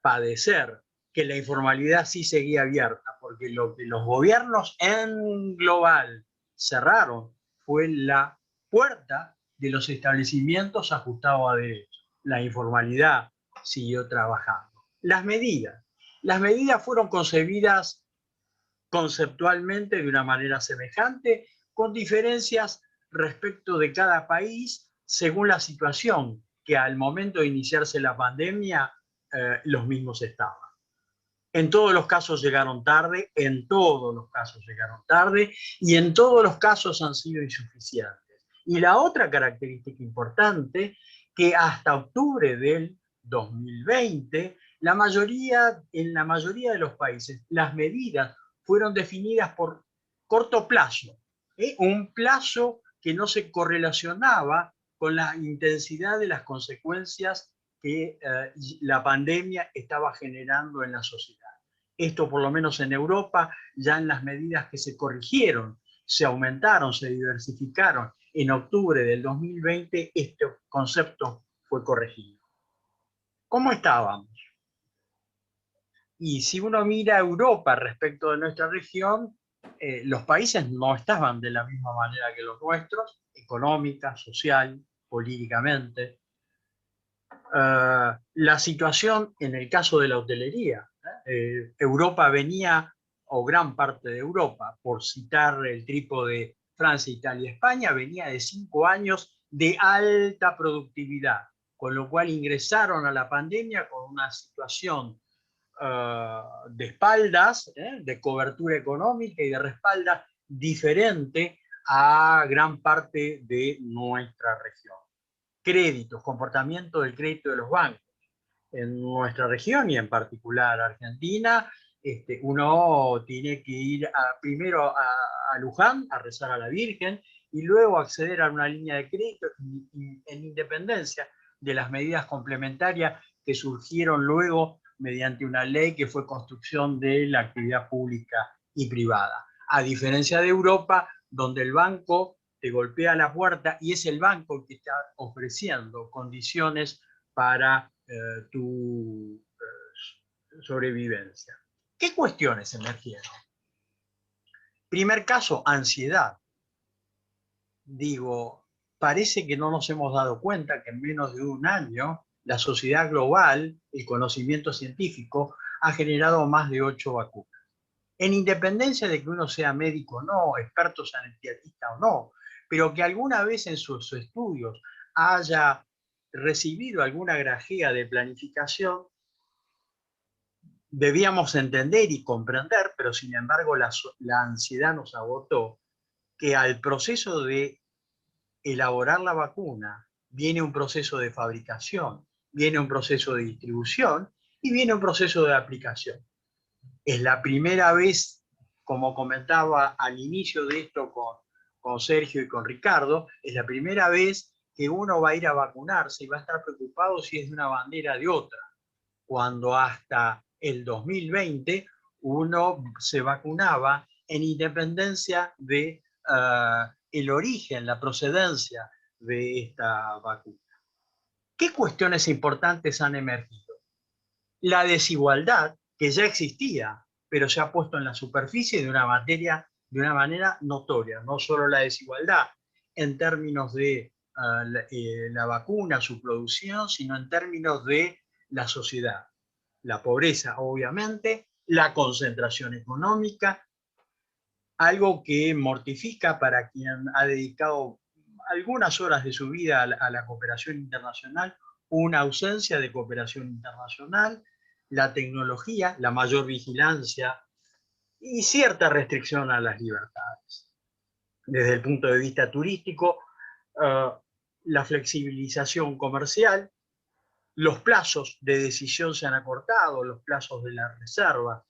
padecer que la informalidad sí seguía abierta, porque lo que los gobiernos en global cerraron fue la puerta de los establecimientos ajustados a derecho. La informalidad siguió trabajando. Las medidas fueron concebidas conceptualmente de una manera semejante, con diferencias respecto de cada país según la situación, que al momento de iniciarse la pandemia los mismos estaban. En todos los casos llegaron tarde, y en todos los casos han sido insuficientes. Y la otra característica importante, que hasta octubre del 2020, en la mayoría de los países, las medidas fueron definidas por corto plazo, un plazo que no se correlacionaba con la intensidad de las consecuencias que la pandemia estaba generando en la sociedad. Esto, por lo menos en Europa, ya en las medidas que se corrigieron, se aumentaron, se diversificaron. En octubre del 2020, este concepto fue corregido. ¿Cómo estábamos? Y si uno mira Europa respecto de nuestra región, los países no estaban de la misma manera que los nuestros, económica, social, políticamente. La situación en el caso de la hotelería, Europa venía, o gran parte de Europa, por citar el trípode Francia, Italia, España, venía de 5 años de alta productividad, con lo cual ingresaron a la pandemia con una situación de espaldas, de cobertura económica y de respaldas diferente a gran parte de nuestra región. Créditos, comportamiento del crédito de los bancos. En nuestra región y en particular Argentina, uno tiene que ir primero a Luján a rezar a la Virgen y luego acceder a una línea de crédito en independencia de las medidas complementarias que surgieron luego mediante una ley que fue construcción de la actividad pública y privada. A diferencia de Europa, donde el banco te golpea la puerta y es el banco el que está ofreciendo condiciones para tu sobrevivencia. ¿Qué cuestiones emergieron? Primer caso, ansiedad. Digo, parece que no nos hemos dado cuenta que en menos de un año la sociedad global, el conocimiento científico, ha generado más de 8 vacunas. En independencia de que uno sea médico o no, experto sanitista o no, pero que alguna vez en sus estudios haya recibido alguna grajea de planificación, debíamos entender y comprender, pero sin embargo la ansiedad nos agotó, que al proceso de elaborar la vacuna viene un proceso de fabricación, viene un proceso de distribución y viene un proceso de aplicación. Es la primera vez, como comentaba al inicio de esto con Sergio y con Ricardo, es la primera vez que uno va a ir a vacunarse y va a estar preocupado si es de una bandera o de otra, cuando hasta el 2020 uno se vacunaba en independencia de el origen, la procedencia de esta vacuna. ¿Qué cuestiones importantes han emergido? La desigualdad, que ya existía, pero se ha puesto en la superficie de una manera notoria. No solo la desigualdad en términos de la vacuna, su producción, sino en términos de la sociedad. La pobreza, obviamente, la concentración económica, algo que mortifica para quien ha dedicado algunas horas de su vida a la cooperación internacional, una ausencia de cooperación internacional, la tecnología, la mayor vigilancia y cierta restricción a las libertades. Desde el punto de vista turístico, la flexibilización comercial, los plazos de decisión se han acortado, los plazos de la reserva.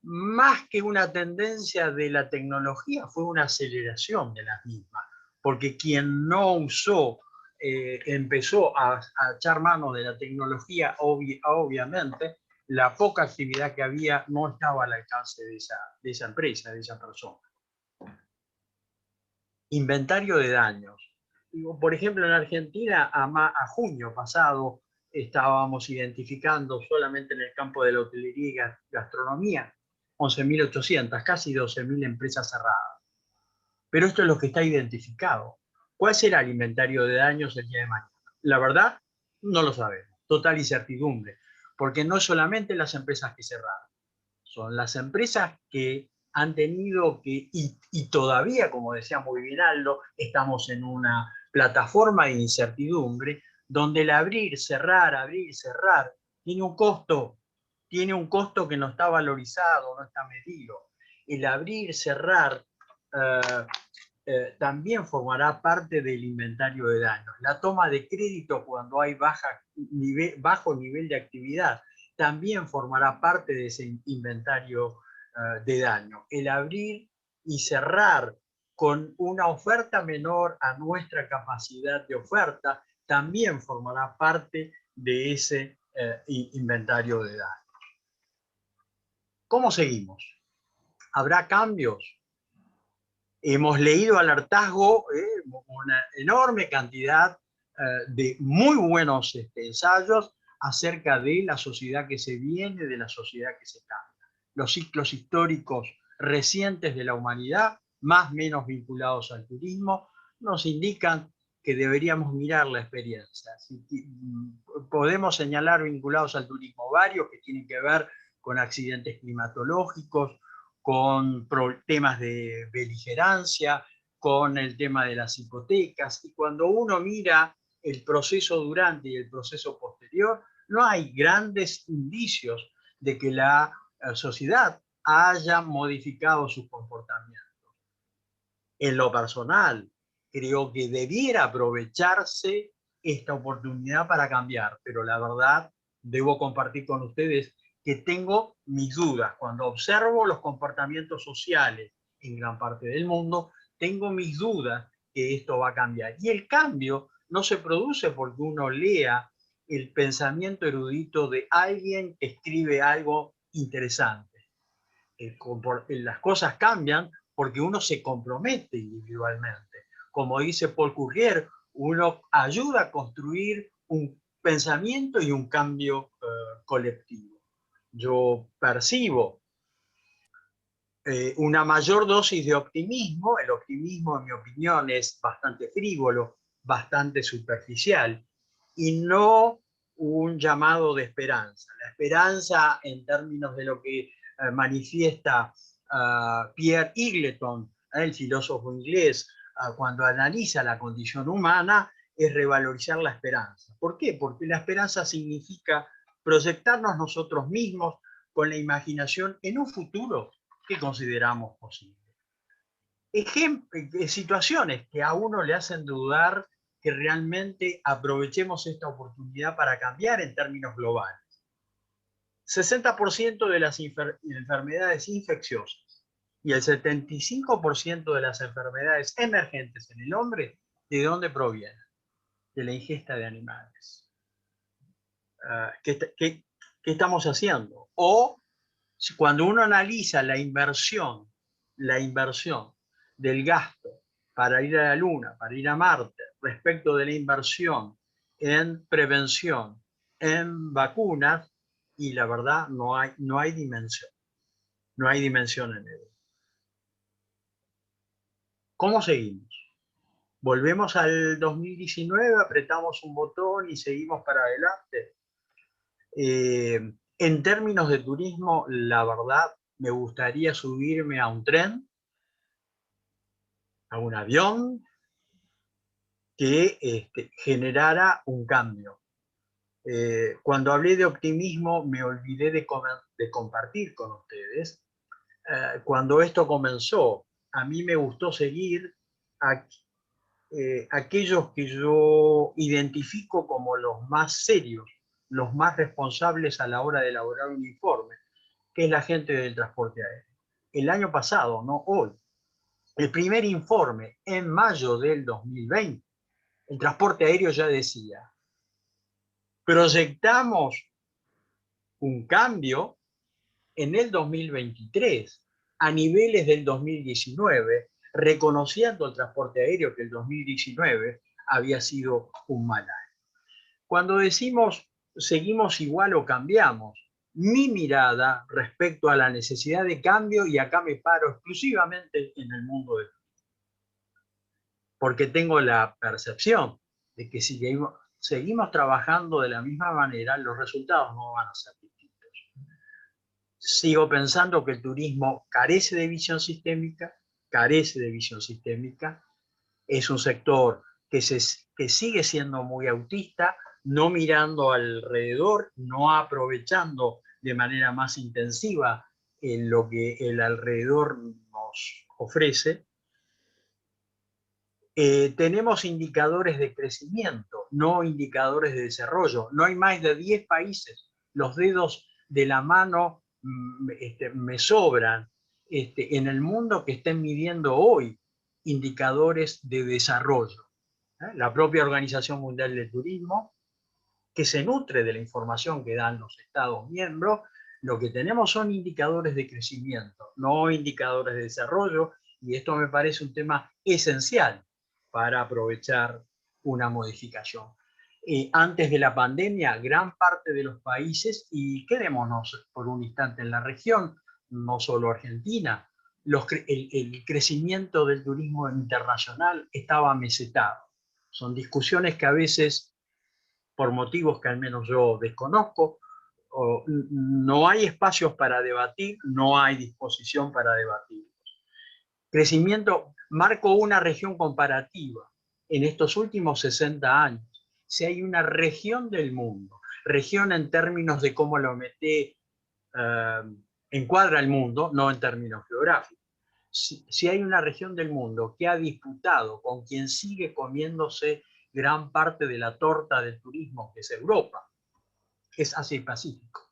Más que una tendencia de la tecnología, fue una aceleración de las mismas, porque quien no usó, empezó a echar mano de la tecnología, obviamente, la poca actividad que había no estaba al alcance de esa empresa, de esa persona. Inventario de daños. Por ejemplo, en Argentina, a junio pasado, estábamos identificando solamente en el campo de la hotelería y gastronomía 11.800, casi 12.000 empresas cerradas. Pero esto es lo que está identificado. ¿Cuál será el inventario de daños el día de mañana? La verdad, no lo sabemos. Total incertidumbre. Porque no solamente las empresas que cerraron, son las empresas que han tenido que, y todavía, como decía muy bien Aldo, estamos en una plataforma de incertidumbre donde el abrir, cerrar, tiene un costo que no está valorizado, no está medido. El abrir, cerrar también formará parte del inventario de daños. La toma de crédito cuando hay bajo nivel de actividad también formará parte de ese inventario de daño. El abrir y cerrar con una oferta menor a nuestra capacidad de oferta también formará parte de ese inventario de daños. ¿Cómo seguimos? ¿Habrá cambios? Hemos leído al hartazgo una enorme cantidad de muy buenos ensayos acerca de la sociedad que se viene, de la sociedad que se cambia. Los ciclos históricos recientes de la humanidad, más o menos vinculados al turismo, nos indican que deberíamos mirar la experiencia. Podemos señalar vinculados al turismo varios que tienen que ver con accidentes climatológicos, con temas de beligerancia, con el tema de las hipotecas. Y cuando uno mira el proceso durante y el proceso posterior, no hay grandes indicios de que la sociedad haya modificado sus comportamientos. En lo personal, creo que debiera aprovecharse esta oportunidad para cambiar, pero la verdad, debo compartir con ustedes que tengo mis dudas. Cuando observo los comportamientos sociales en gran parte del mundo, tengo mis dudas que esto va a cambiar. Y el cambio no se produce porque uno lea el pensamiento erudito de alguien que escribe algo interesante. Las cosas cambian porque uno se compromete individualmente, como dice Paul Courrier, uno ayuda a construir un pensamiento y un cambio colectivo. Yo percibo una mayor dosis de optimismo. El optimismo, en mi opinión, es bastante frívolo, bastante superficial, y no un llamado de esperanza. La esperanza, en términos de lo que manifiesta Pierre Eagleton, el filósofo inglés, cuando analiza la condición humana, es revalorizar la esperanza. ¿Por qué? Porque la esperanza significa proyectarnos nosotros mismos con la imaginación en un futuro que consideramos posible. Situaciones que a uno le hacen dudar que realmente aprovechemos esta oportunidad para cambiar en términos globales. 60% de las enfermedades infecciosas y el 75% de las enfermedades emergentes en el hombre, ¿de dónde provienen? De la ingesta de animales. ¿Qué estamos haciendo? O cuando uno analiza la inversión del gasto para ir a la Luna, para ir a Marte, respecto de la inversión en prevención, en vacunas, y la verdad no hay dimensión. No hay dimensión en ello. ¿Cómo seguimos? ¿Volvemos al 2019, apretamos un botón y seguimos para adelante? En términos de turismo, la verdad, me gustaría subirme a un tren, a un avión, que generara un cambio. Cuando hablé de optimismo, me olvidé de compartir con ustedes. Cuando esto comenzó, a mí me gustó seguir a aquellos que yo identifico como los más serios, los más responsables a la hora de elaborar un informe, que es la gente del transporte aéreo. El año pasado, no hoy, el primer informe en mayo del 2020, el transporte aéreo ya decía: proyectamos un cambio en el 2023 a niveles del 2019, reconociendo el transporte aéreo que el 2019 había sido un mal año. Cuando decimos seguimos igual o cambiamos, mi mirada respecto a la necesidad de cambio, y acá me paro exclusivamente en el mundo del turismo, porque tengo la percepción de que si seguimos trabajando de la misma manera, los resultados no van a ser distintos. Sigo pensando que el turismo carece de visión sistémica, es un sector que sigue siendo muy autista, no mirando alrededor, no aprovechando de manera más intensiva lo que el alrededor nos ofrece. Tenemos indicadores de crecimiento, no indicadores de desarrollo. No hay más de 10 países. Los dedos de la mano me sobran en el mundo que estén midiendo hoy indicadores de desarrollo. La propia Organización Mundial del Turismo, que se nutre de la información que dan los Estados miembros, lo que tenemos son indicadores de crecimiento, no indicadores de desarrollo, y esto me parece un tema esencial para aprovechar una modificación. Antes de la pandemia, gran parte de los países, y quedémonos por un instante en la región, no solo Argentina, el crecimiento del turismo internacional estaba mesetado. Son discusiones que a veces, por motivos que al menos yo desconozco, no hay espacios para debatir, no hay disposición para debatir. Crecimiento, marco una región comparativa. En estos últimos 60 años, si hay una región del mundo, región en términos de cómo lo encuadra el mundo, no en términos geográficos. Si hay una región del mundo que ha disputado con quien sigue comiéndose gran parte de la torta del turismo, que es Europa, es Asia y Pacífico.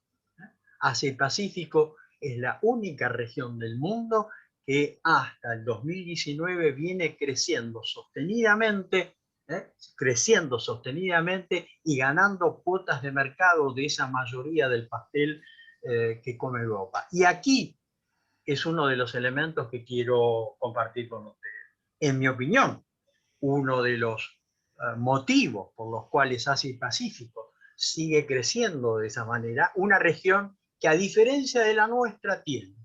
Asia y Pacífico es la única región del mundo que hasta el 2019 viene creciendo sostenidamente y ganando cuotas de mercado de esa mayoría del pastel que come Europa. Y aquí es uno de los elementos que quiero compartir con ustedes. En mi opinión, uno de los motivos por los cuales Asia y Pacífico sigue creciendo de esa manera, una región que a diferencia de la nuestra tiene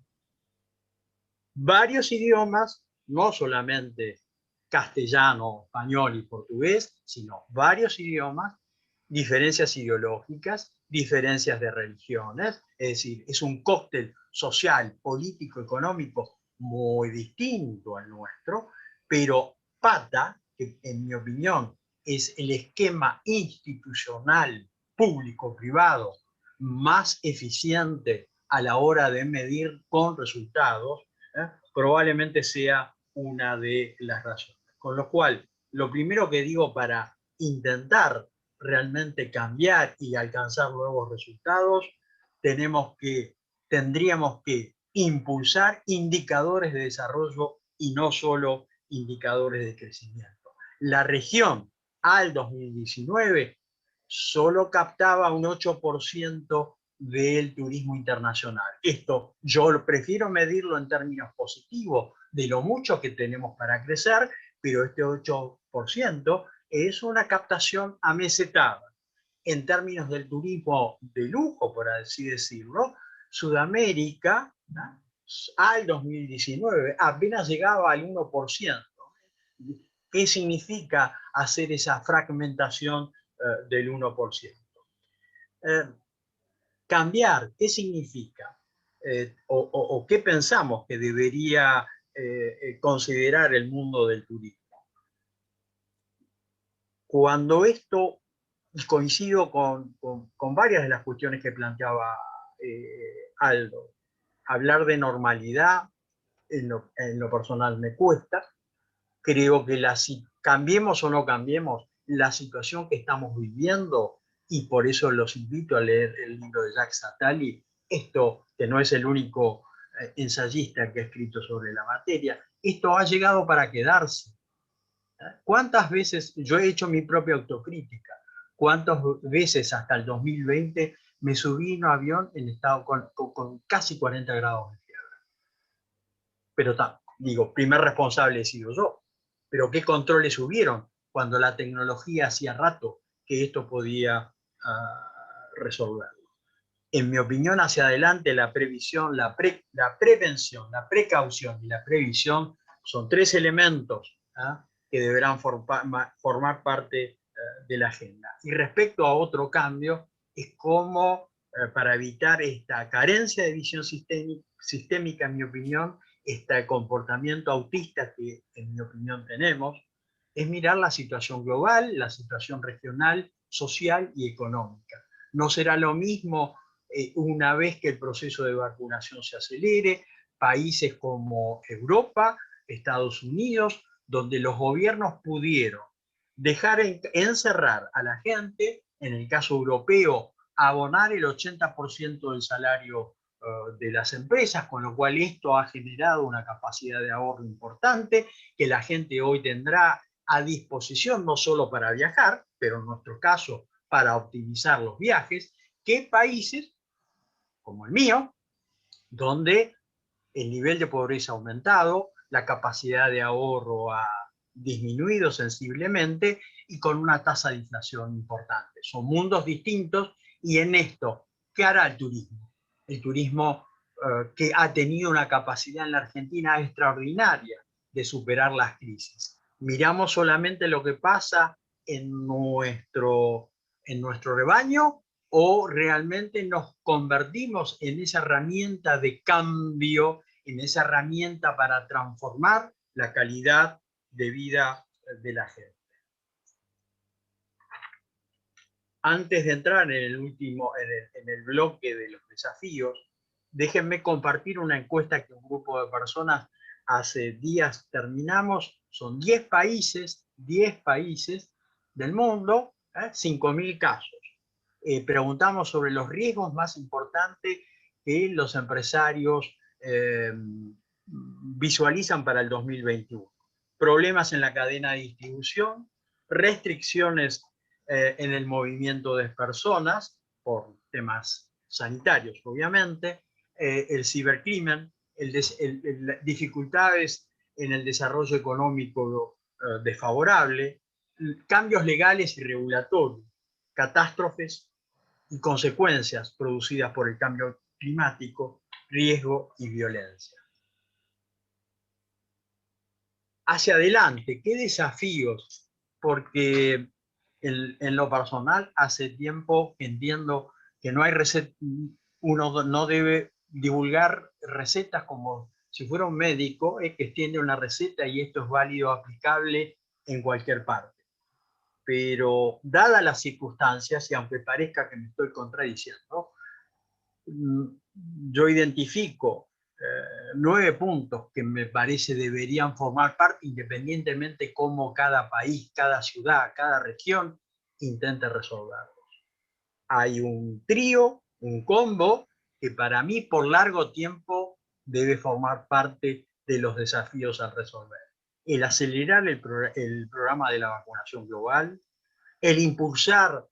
varios idiomas, no solamente castellano, español y portugués, sino varios idiomas, diferencias ideológicas, diferencias de religiones, es decir, es un cóctel social, político, económico muy distinto al nuestro, pero pata, que en mi opinión es el esquema institucional público-privado más eficiente a la hora de medir con resultados, probablemente sea una de las razones. Con lo cual, lo primero que digo para intentar realmente cambiar y alcanzar nuevos resultados, tendríamos que impulsar indicadores de desarrollo y no solo indicadores de crecimiento. La región al 2019 solo captaba un 8% del turismo internacional. Esto yo prefiero medirlo en términos positivos de lo mucho que tenemos para crecer, pero este 8% es una captación amesetada. En términos del turismo de lujo, por así decirlo, Sudamérica, ¿no?, al 2019 apenas llegaba al 1%. ¿Qué significa hacer esa fragmentación del 1%? Cambiar, ¿qué significa? O qué pensamos que debería considerar el mundo del turismo. Cuando esto, coincido con varias de las cuestiones que planteaba Aldo, hablar de normalidad en lo personal me cuesta. Creo que cambiemos o no cambiemos, la situación que estamos viviendo, y por eso los invito a leer el libro de Jacques Attali, esto que no es el único ensayista que ha escrito sobre la materia, esto ha llegado para quedarse. ¿Cuántas veces yo he hecho mi propia autocrítica? ¿Cuántas veces hasta el 2020 me subí en un avión en estado con casi 40 grados de fiebre? Pero digo, primer responsable he sido yo. Pero ¿qué controles hubieron cuando la tecnología hacía rato que esto podía resolverlo? En mi opinión, hacia adelante, la previsión, la prevención, la precaución y la previsión son tres elementos que deberán formar parte de la agenda. Y respecto a otro cambio, es cómo, para evitar esta carencia de visión sistémica, en mi opinión, este comportamiento autista que, en mi opinión, tenemos, es mirar la situación global, la situación regional, social y económica. No será lo mismo una vez que el proceso de vacunación se acelere, países como Europa, Estados Unidos, donde los gobiernos pudieron dejar encerrar a la gente, en el caso europeo, abonar el 80% del salario de las empresas, con lo cual esto ha generado una capacidad de ahorro importante que la gente hoy tendrá a disposición no solo para viajar, pero en nuestro caso para optimizar los viajes, que países como el mío, donde el nivel de pobreza ha aumentado, la capacidad de ahorro ha disminuido sensiblemente y con una tasa de inflación importante. Son mundos distintos y en esto, ¿qué hará el turismo? El turismo que ha tenido una capacidad en la Argentina extraordinaria de superar las crisis. Miramos solamente lo que pasa en nuestro rebaño, o realmente nos convertimos en esa herramienta de cambio, en esa herramienta para transformar la calidad de vida de la gente. Antes de entrar en el bloque de los desafíos, déjenme compartir una encuesta que un grupo de personas hace días terminamos. Son 10 países del mundo, 5.000 casos. Preguntamos sobre los riesgos más importantes que los empresarios visualizan para el 2021. Problemas en la cadena de distribución, restricciones en el movimiento de personas, por temas sanitarios, obviamente, el cibercrimen, dificultades en el desarrollo económico desfavorable, cambios legales y regulatorios, catástrofes y consecuencias producidas por el cambio climático, riesgo y violencia. Hacia adelante, ¿qué desafíos? Porque en lo personal hace tiempo que entiendo que no hay receta, uno no debe divulgar recetas como si fuera un médico que extiende una receta y esto es válido, aplicable en cualquier parte. Pero dadas las circunstancias, y aunque parezca que me estoy contradiciendo, yo identifico 9 puntos que me parece deberían formar parte, independientemente cómo cada país, cada ciudad, cada región intente resolverlos. Hay un trío, un combo, que para mí por largo tiempo debe formar parte de los desafíos a resolver. El acelerar el programa de la vacunación global, el impulsar,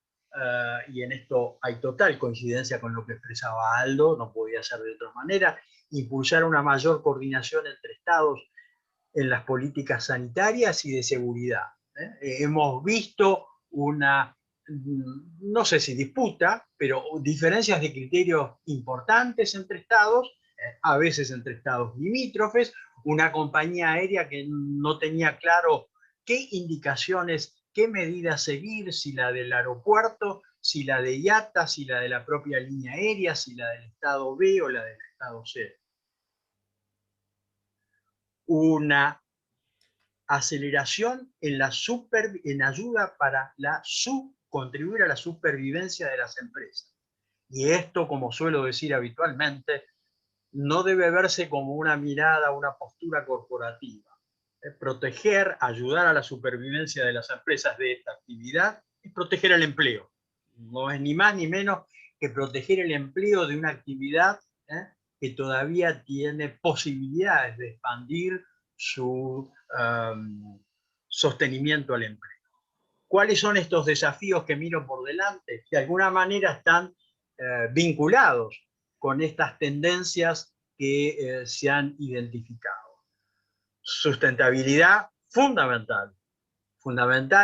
y en esto hay total coincidencia con lo que expresaba Aldo, no podía ser de otra manera, impulsar una mayor coordinación entre estados en las políticas sanitarias y de seguridad. Hemos visto una, no sé si disputa, pero diferencias de criterios importantes entre estados, a veces entre estados limítrofes, una compañía aérea que no tenía claro qué indicaciones, qué medidas seguir, si la del aeropuerto, si la de IATA, si la de la propia línea aérea, si la del estado B o la del estado C. Una aceleración en ayuda para contribuir a la supervivencia de las empresas. Y esto, como suelo decir habitualmente, no debe verse como una mirada, una postura corporativa. Proteger, ayudar a la supervivencia de las empresas de esta actividad es proteger el empleo. No es ni más ni menos que proteger el empleo de una actividad que todavía tiene posibilidades de expandir su sostenimiento al empleo. ¿Cuáles son estos desafíos que miro por delante? Que de alguna manera están vinculados con estas tendencias que se han identificado. Sustentabilidad fundamental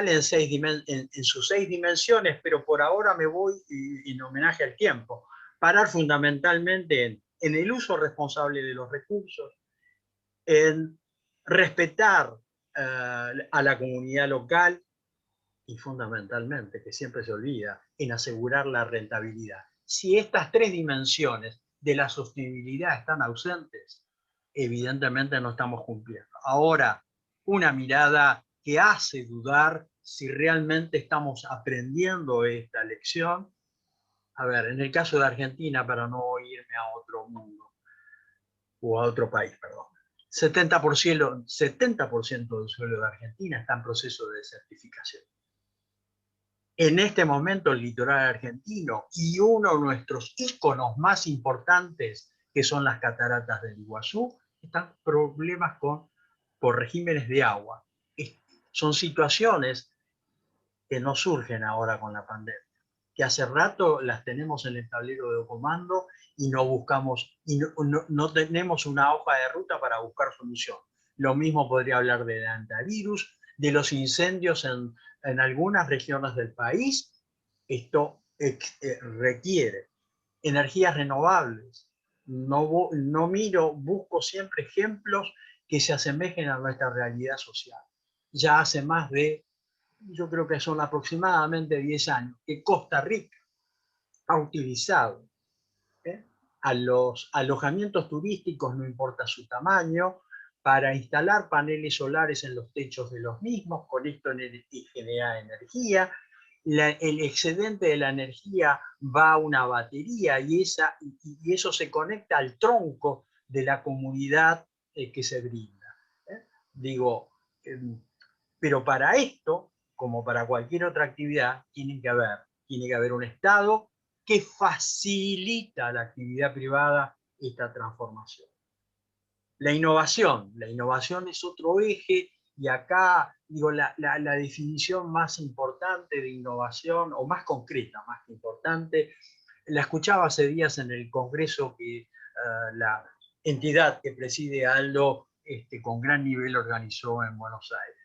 en sus 6 dimensiones, pero por ahora me voy en homenaje al tiempo. Parar fundamentalmente en el uso responsable de los recursos, en respetar a la comunidad local y fundamentalmente, que siempre se olvida, en asegurar la rentabilidad. Si estas 3 dimensiones de la sostenibilidad están ausentes, evidentemente no estamos cumpliendo. Ahora, una mirada que hace dudar si realmente estamos aprendiendo esta lección. A ver, en el caso de Argentina, para no irme a otro mundo, o a otro país, perdón, 70% del suelo de Argentina está en proceso de desertificación. En este momento el litoral argentino y uno de nuestros íconos más importantes, que son las cataratas del Iguazú, están problemas por regímenes de agua. Son situaciones que no surgen ahora con la pandemia, que hace rato las tenemos en el tablero de comando y no buscamos, y no tenemos una hoja de ruta para buscar solución. Lo mismo podría hablar del antivirus, de los incendios en algunas regiones del país. Esto requiere energías renovables. No miro, busco siempre ejemplos que se asemejen a nuestra realidad social. Ya hace más de, yo creo que son aproximadamente 10 años, que Costa Rica ha utilizado a los alojamientos turísticos, no importa su tamaño, para instalar paneles solares en los techos de los mismos, con esto generar energía. El excedente de la energía va a una batería y eso se conecta al tronco de la comunidad que se brinda. Digo, pero para esto, como para cualquier otra actividad, tiene que haber un Estado que facilita a la actividad privada esta transformación. La innovación es otro eje, y acá digo, la definición más importante de innovación, o más concreta, más que importante, la escuchaba hace días en el congreso que la entidad que preside Aldo con gran nivel organizó en Buenos Aires.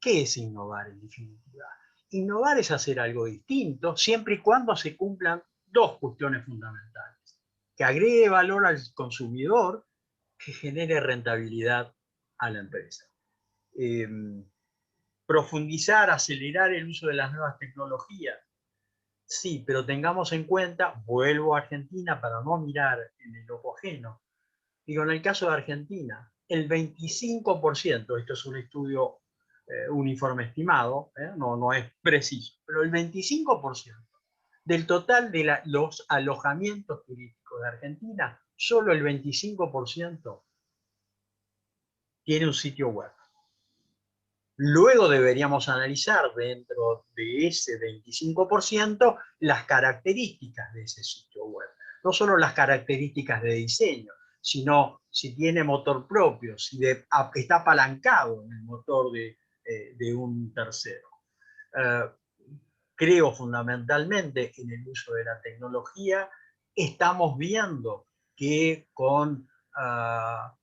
¿Qué es innovar en definitiva? Innovar es hacer algo distinto siempre y cuando se cumplan dos cuestiones fundamentales. Que agregue valor al consumidor, que genere rentabilidad a la empresa. Profundizar, acelerar el uso de las nuevas tecnologías. Sí, pero tengamos en cuenta, vuelvo a Argentina para no mirar en el ojo ajeno. Digo, en el caso de Argentina, el 25%, esto es un estudio, un informe estimado, no es preciso, pero el 25% del total de los alojamientos turísticos de Argentina, solo el 25% tiene un sitio web. Luego deberíamos analizar dentro de ese 25% las características de ese sitio web. No solo las características de diseño, sino si tiene motor propio, si está apalancado en el motor de un tercero. Creo fundamentalmente en el uso de la tecnología. Estamos viendo que con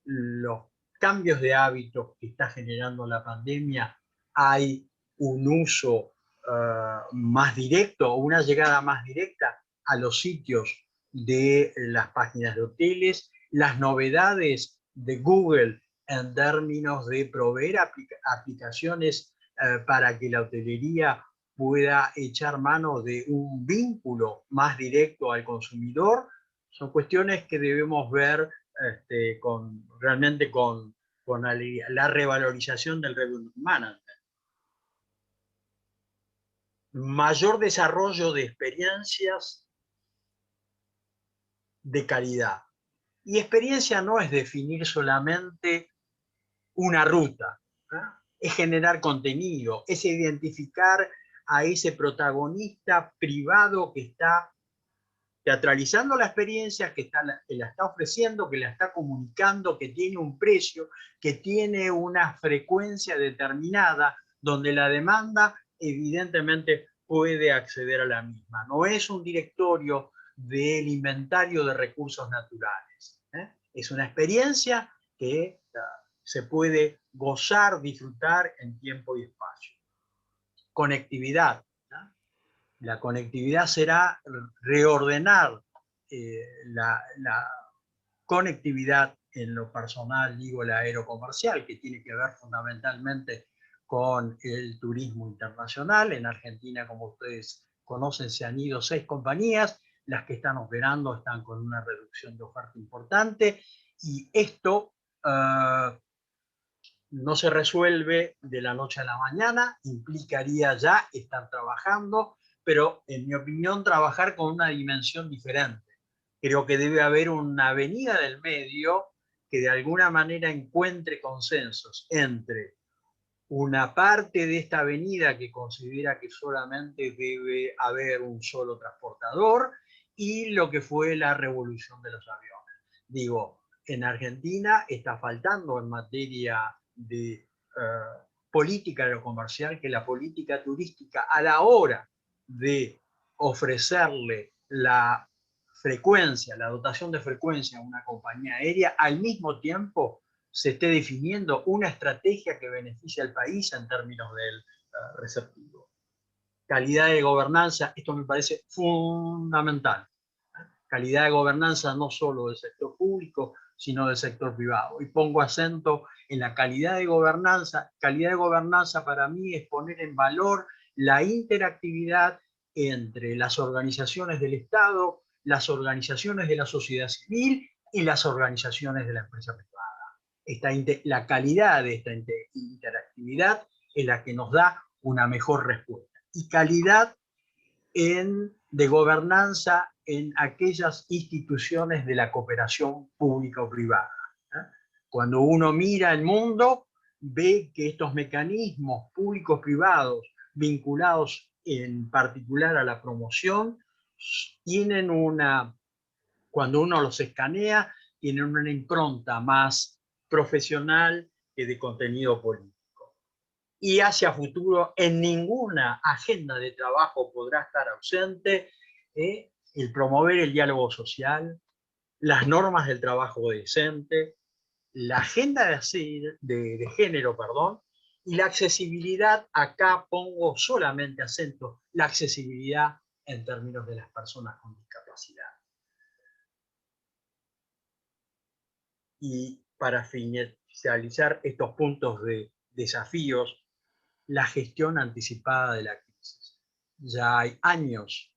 los cambios de hábitos que está generando la pandemia hay un uso más directo, una llegada más directa a los sitios de las páginas de hoteles, las novedades de Google en términos de proveer aplicaciones para que la hotelería pueda echar mano de un vínculo más directo al consumidor, son cuestiones que debemos ver realmente con la revalorización del revenue management. Mayor desarrollo de experiencias de calidad. Y experiencia no es definir solamente una ruta, ¿no? Es generar contenido, es identificar a ese protagonista privado que está teatralizando la experiencia, que la está ofreciendo, que la está comunicando, que tiene un precio, que tiene una frecuencia determinada, donde la demanda evidentemente puede acceder a la misma. No es un directorio del inventario de recursos naturales. Es una experiencia que se puede gozar, disfrutar en tiempo y espacio. Conectividad. La conectividad será reordenar la conectividad en lo personal, digo la aerocomercial, que tiene que ver fundamentalmente con el turismo internacional. En Argentina, como ustedes conocen, se han ido 6 compañías, las que están operando están con una reducción de oferta importante, y esto no se resuelve de la noche a la mañana, implicaría ya estar trabajando, pero en mi opinión trabajar con una dimensión diferente. Creo que debe haber una avenida del medio que de alguna manera encuentre consensos entre una parte de esta avenida que considera que solamente debe haber un solo transportador y lo que fue la revolución de los aviones. Digo, en Argentina está faltando en materia de política aerocomercial que la política turística, a la hora de ofrecerle la frecuencia, la dotación de frecuencia a una compañía aérea, al mismo tiempo se esté definiendo una estrategia que beneficie al país en términos del receptivo. Calidad de gobernanza, esto me parece fundamental. Calidad de gobernanza no solo del sector público, sino del sector privado. Y pongo acento en la calidad de gobernanza. Calidad de gobernanza para mí es poner en valor la interactividad entre las organizaciones del Estado, las organizaciones de la sociedad civil y las organizaciones de la empresa privada. La calidad de esta interactividad es la que nos da una mejor respuesta. Y calidad de gobernanza en aquellas instituciones de la cooperación pública o privada. Cuando uno mira el mundo, ve que estos mecanismos públicos-privados vinculados en particular a la promoción tienen cuando uno los escanea, tienen una impronta más profesional que de contenido político. Y hacia futuro, en ninguna agenda de trabajo podrá estar ausente el promover el diálogo social, las normas del trabajo decente, la agenda de género, Y la accesibilidad, acá pongo solamente acento, la accesibilidad en términos de las personas con discapacidad. Y para finalizar estos puntos de desafíos, la gestión anticipada de la crisis. Ya hay años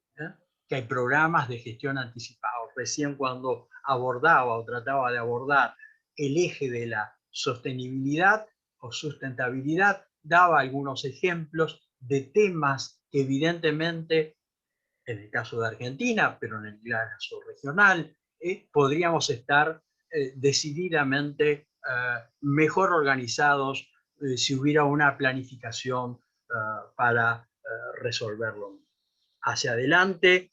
que hay programas de gestión anticipada. Recién cuando abordaba o trataba de abordar el eje de la sostenibilidad o sustentabilidad, daba algunos ejemplos de temas que evidentemente, en el caso de Argentina, pero en el caso regional, podríamos estar decididamente mejor organizados si hubiera una planificación para resolverlo. Hacia adelante,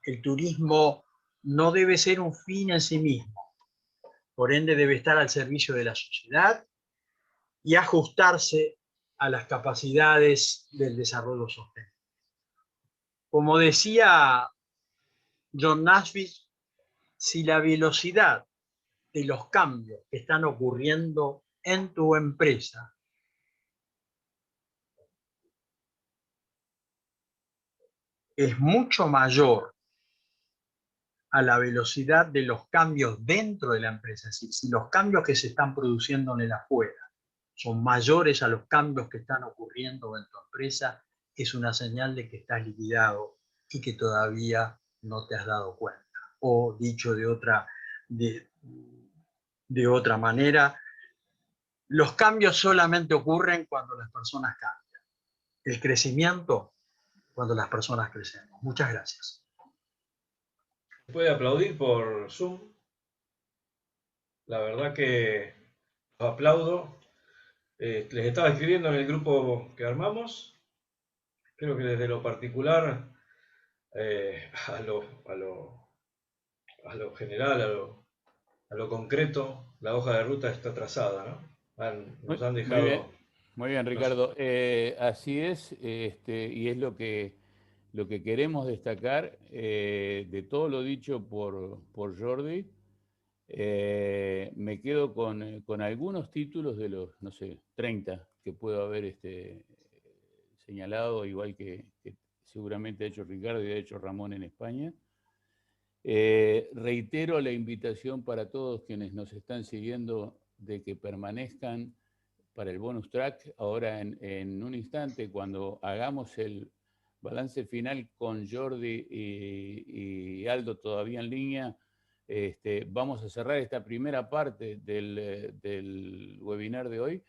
el turismo no debe ser un fin en sí mismo, por ende debe estar al servicio de la sociedad y ajustarse a las capacidades del desarrollo sostenible. Como decía John Naisbitt, si la velocidad de los cambios que están ocurriendo en tu empresa es mucho mayor a la velocidad de los cambios dentro de la empresa, es decir, si los cambios que se están produciendo en el afuera son mayores a los cambios que están ocurriendo en tu empresa, es una señal de que estás liquidado y que todavía no te has dado cuenta. O dicho de otra manera, los cambios solamente ocurren cuando las personas cambian. El crecimiento, cuando las personas crecemos. Muchas gracias. Se puede aplaudir por Zoom. La verdad que los aplaudo. Les estaba escribiendo en el grupo que armamos. Creo que desde lo particular a lo general, a lo concreto, la hoja de ruta está trazada, ¿no? Nos han dejado... Muy bien, Ricardo. Así es, y es lo que queremos destacar de todo lo dicho por Jordi. Me quedo con algunos títulos de los, no sé, 30 que puedo haber señalado, igual que seguramente ha hecho Ricardo y ha hecho Ramón en España. Reitero la invitación para todos quienes nos están siguiendo de que permanezcan para el bonus track ahora en un instante, cuando hagamos el balance final con Jordi y Aldo todavía en línea. Vamos a cerrar esta primera parte del webinar de hoy,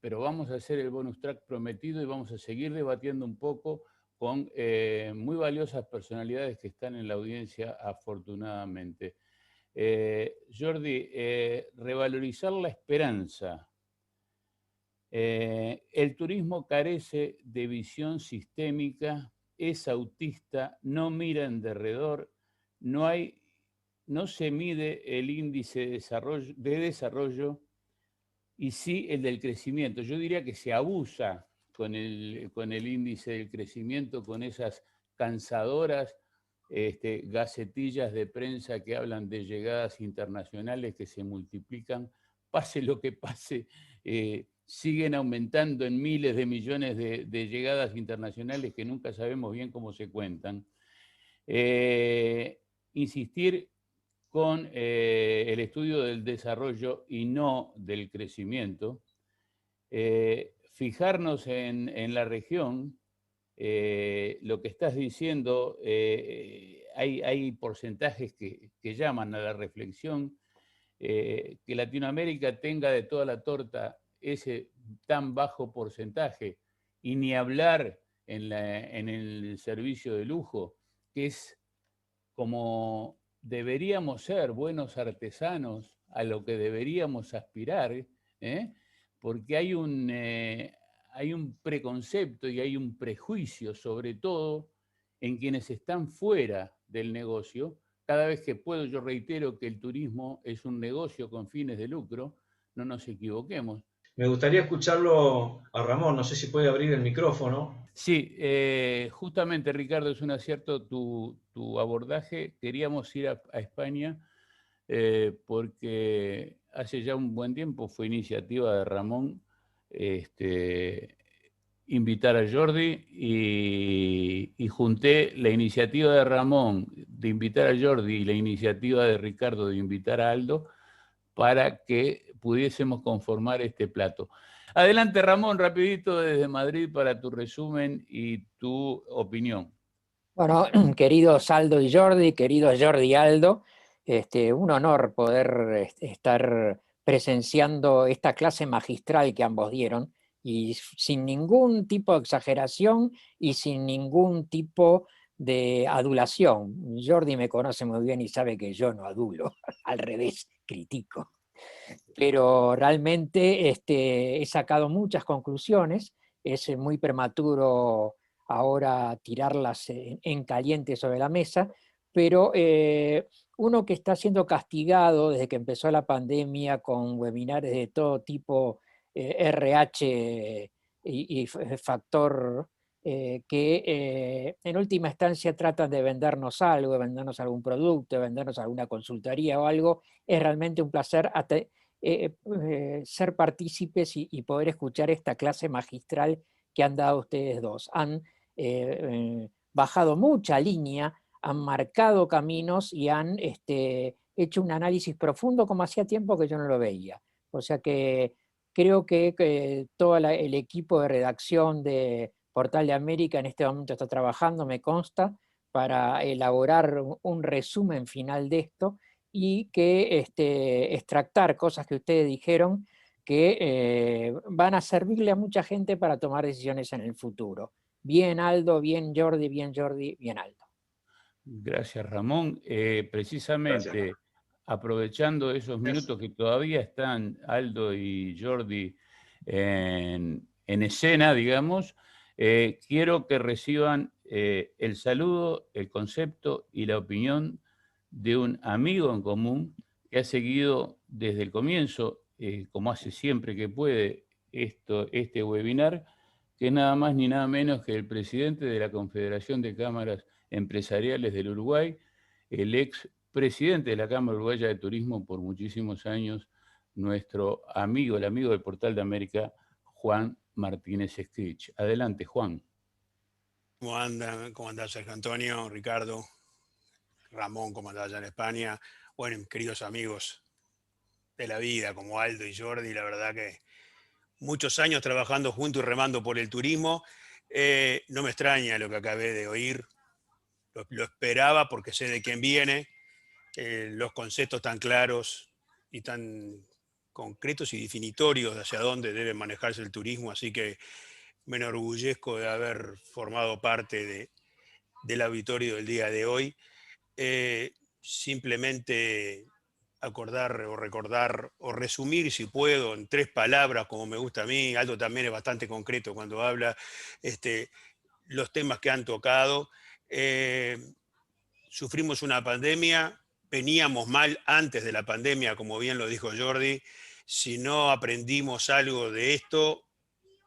pero vamos a hacer el bonus track prometido y vamos a seguir debatiendo un poco con muy valiosas personalidades que están en la audiencia, afortunadamente. Jordi, revalorizar la esperanza. El turismo carece de visión sistémica, es autista, no mira en derredor, no se mide el índice de desarrollo y sí el del crecimiento. Yo diría que se abusa con el índice del crecimiento, con esas cansadoras gacetillas de prensa que hablan de llegadas internacionales que se multiplican, pase lo que pase, siguen aumentando en miles de millones de llegadas internacionales que nunca sabemos bien cómo se cuentan. Insistir con el estudio del desarrollo y no del crecimiento. Fijarnos en la región. Lo que estás diciendo, hay porcentajes que llaman a la reflexión. Que Latinoamérica tenga de toda la torta ese tan bajo porcentaje, y ni hablar en el servicio de lujo, que es como deberíamos ser buenos artesanos, a lo que deberíamos aspirar, porque hay un preconcepto y hay un prejuicio, sobre todo en quienes están fuera del negocio. Cada vez que puedo, yo reitero que el turismo es un negocio con fines de lucro, no nos equivoquemos. Me gustaría escucharlo a Ramón, no sé si puede abrir el micrófono. Sí, justamente, Ricardo, es un acierto tu abordaje. Queríamos ir a España porque hace ya un buen tiempo fue iniciativa de Ramón invitar a Jordi y junté la iniciativa de Ramón de invitar a Jordi y la iniciativa de Ricardo de invitar a Aldo para que pudiésemos conformar este plato. Adelante, Ramón, rapidito desde Madrid para tu resumen y tu opinión. Bueno, queridos Aldo y Jordi, querido Jordi y Aldo, un honor poder estar presenciando esta clase magistral que ambos dieron, y sin ningún tipo de exageración y sin ningún tipo de adulación. Jordi me conoce muy bien y sabe que yo no adulo, al revés, critico. Pero realmente he sacado muchas conclusiones. Es muy prematuro ahora tirarlas en caliente sobre la mesa, pero uno que está siendo castigado desde que empezó la pandemia con webinares de todo tipo, RH y factor, que en última instancia tratan de vendernos algo, de vendernos algún producto, de vendernos alguna consultoría o algo. Es realmente un placer ser partícipes y poder escuchar esta clase magistral que han dado ustedes dos. Han bajado mucha línea, han marcado caminos y han hecho un análisis profundo como hacía tiempo que yo no lo veía. O sea que creo que todo el equipo de redacción de Portal de América en este momento está trabajando, me consta, para elaborar un resumen final de esto y que extractar cosas que ustedes dijeron que van a servirle a mucha gente para tomar decisiones en el futuro. Bien Aldo, bien Jordi, bien Aldo. Gracias, Ramón. Precisamente, Gracias. aprovechando esos minutos que todavía están Aldo y Jordi en escena, digamos, quiero que reciban el saludo, el concepto y la opinión de un amigo en común que ha seguido desde el comienzo, como hace siempre que puede, este webinar, que es nada más ni nada menos que el presidente de la Confederación de Cámaras Empresariales del Uruguay, el ex presidente de la Cámara Uruguaya de Turismo por muchísimos años, nuestro amigo, el amigo del Portal de América, Juan Martínez Scrich. Adelante, Juan. ¿Cómo andan? ¿Cómo andás, Sergio Antonio, Ricardo, Ramón, cómo andás allá en España? Bueno, queridos amigos de la vida, como Aldo y Jordi, la verdad que muchos años trabajando juntos y remando por el turismo. No me extraña lo que acabé de oír, lo esperaba porque sé de quién viene, los conceptos tan claros y tan concretos y definitorios de hacia dónde debe manejarse el turismo, así que me enorgullezco de haber formado parte del auditorio del día de hoy. Simplemente acordar o recordar o resumir, si puedo, en 3 palabras, como me gusta a mí. Aldo también es bastante concreto cuando habla, los temas que han tocado. Sufrimos una pandemia, veníamos mal antes de la pandemia, como bien lo dijo Jordi. Si no aprendimos algo de esto,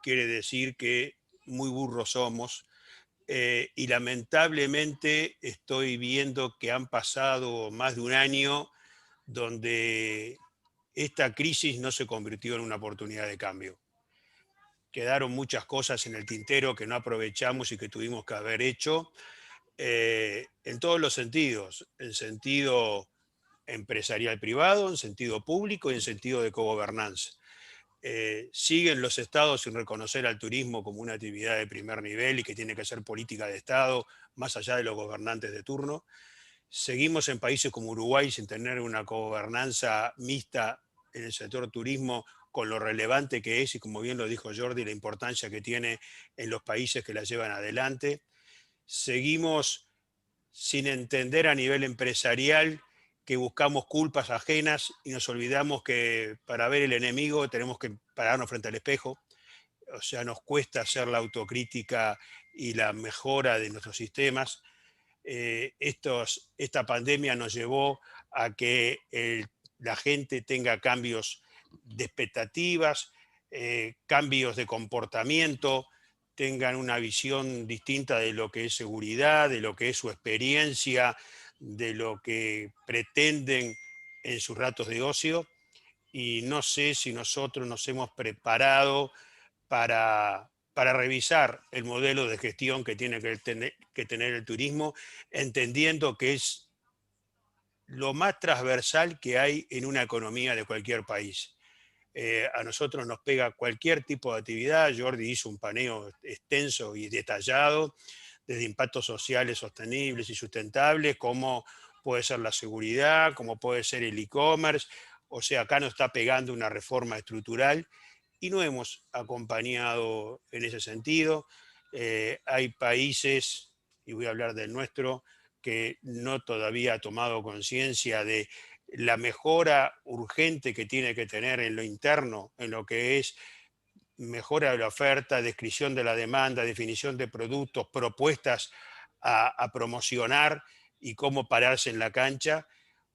quiere decir que muy burros somos. Y lamentablemente estoy viendo que han pasado más de un año donde esta crisis no se convirtió en una oportunidad de cambio. Quedaron muchas cosas en el tintero que no aprovechamos y que tuvimos que haber hecho en todos los sentidos, en sentido empresarial privado, en sentido público y en sentido de cogobernanza. Siguen los estados sin reconocer al turismo como una actividad de primer nivel y que tiene que ser política de Estado, más allá de los gobernantes de turno. Seguimos en países como Uruguay sin tener una gobernanza mixta en el sector turismo, con lo relevante que es y, como bien lo dijo Jordi, la importancia que tiene en los países que la llevan adelante. Seguimos sin entender a nivel empresarial que buscamos culpas ajenas y nos olvidamos que para ver el enemigo tenemos que pararnos frente al espejo. O sea, nos cuesta hacer la autocrítica y la mejora de nuestros sistemas. Esta pandemia nos llevó a que la gente tenga cambios de expectativas, cambios de comportamiento, tengan una visión distinta de lo que es seguridad, de lo que es su experiencia, de lo que pretenden en sus ratos de ocio. Y no sé si nosotros nos hemos preparado para revisar el modelo de gestión que tiene que tener el turismo, entendiendo que es lo más transversal que hay en una economía de cualquier país. A nosotros nos pega cualquier tipo de actividad. Jordi hizo un paneo extenso y detallado, desde impactos sociales sostenibles y sustentables, como puede ser la seguridad, como puede ser el e-commerce. O sea, acá nos está pegando una reforma estructural y no hemos acompañado en ese sentido. Hay países, y voy a hablar del nuestro, que no todavía ha tomado conciencia de la mejora urgente que tiene que tener en lo interno, en lo que es mejora de la oferta, descripción de la demanda, definición de productos, propuestas a promocionar y cómo pararse en la cancha,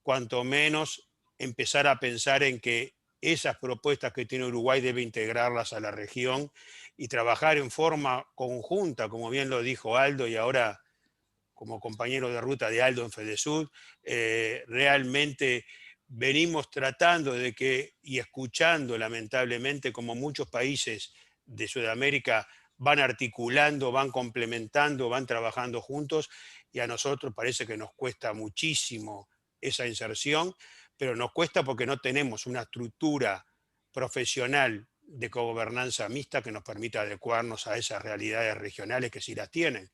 cuanto menos empezar a pensar en que esas propuestas que tiene Uruguay debe integrarlas a la región y trabajar en forma conjunta, como bien lo dijo Aldo, y ahora como compañero de ruta de Aldo en Fedesud, realmente venimos tratando de que, y escuchando lamentablemente, como muchos países de Sudamérica van articulando, van complementando, van trabajando juntos, y a nosotros parece que nos cuesta muchísimo esa inserción, pero nos cuesta porque no tenemos una estructura profesional de cogobernanza mixta que nos permita adecuarnos a esas realidades regionales que sí las tienen.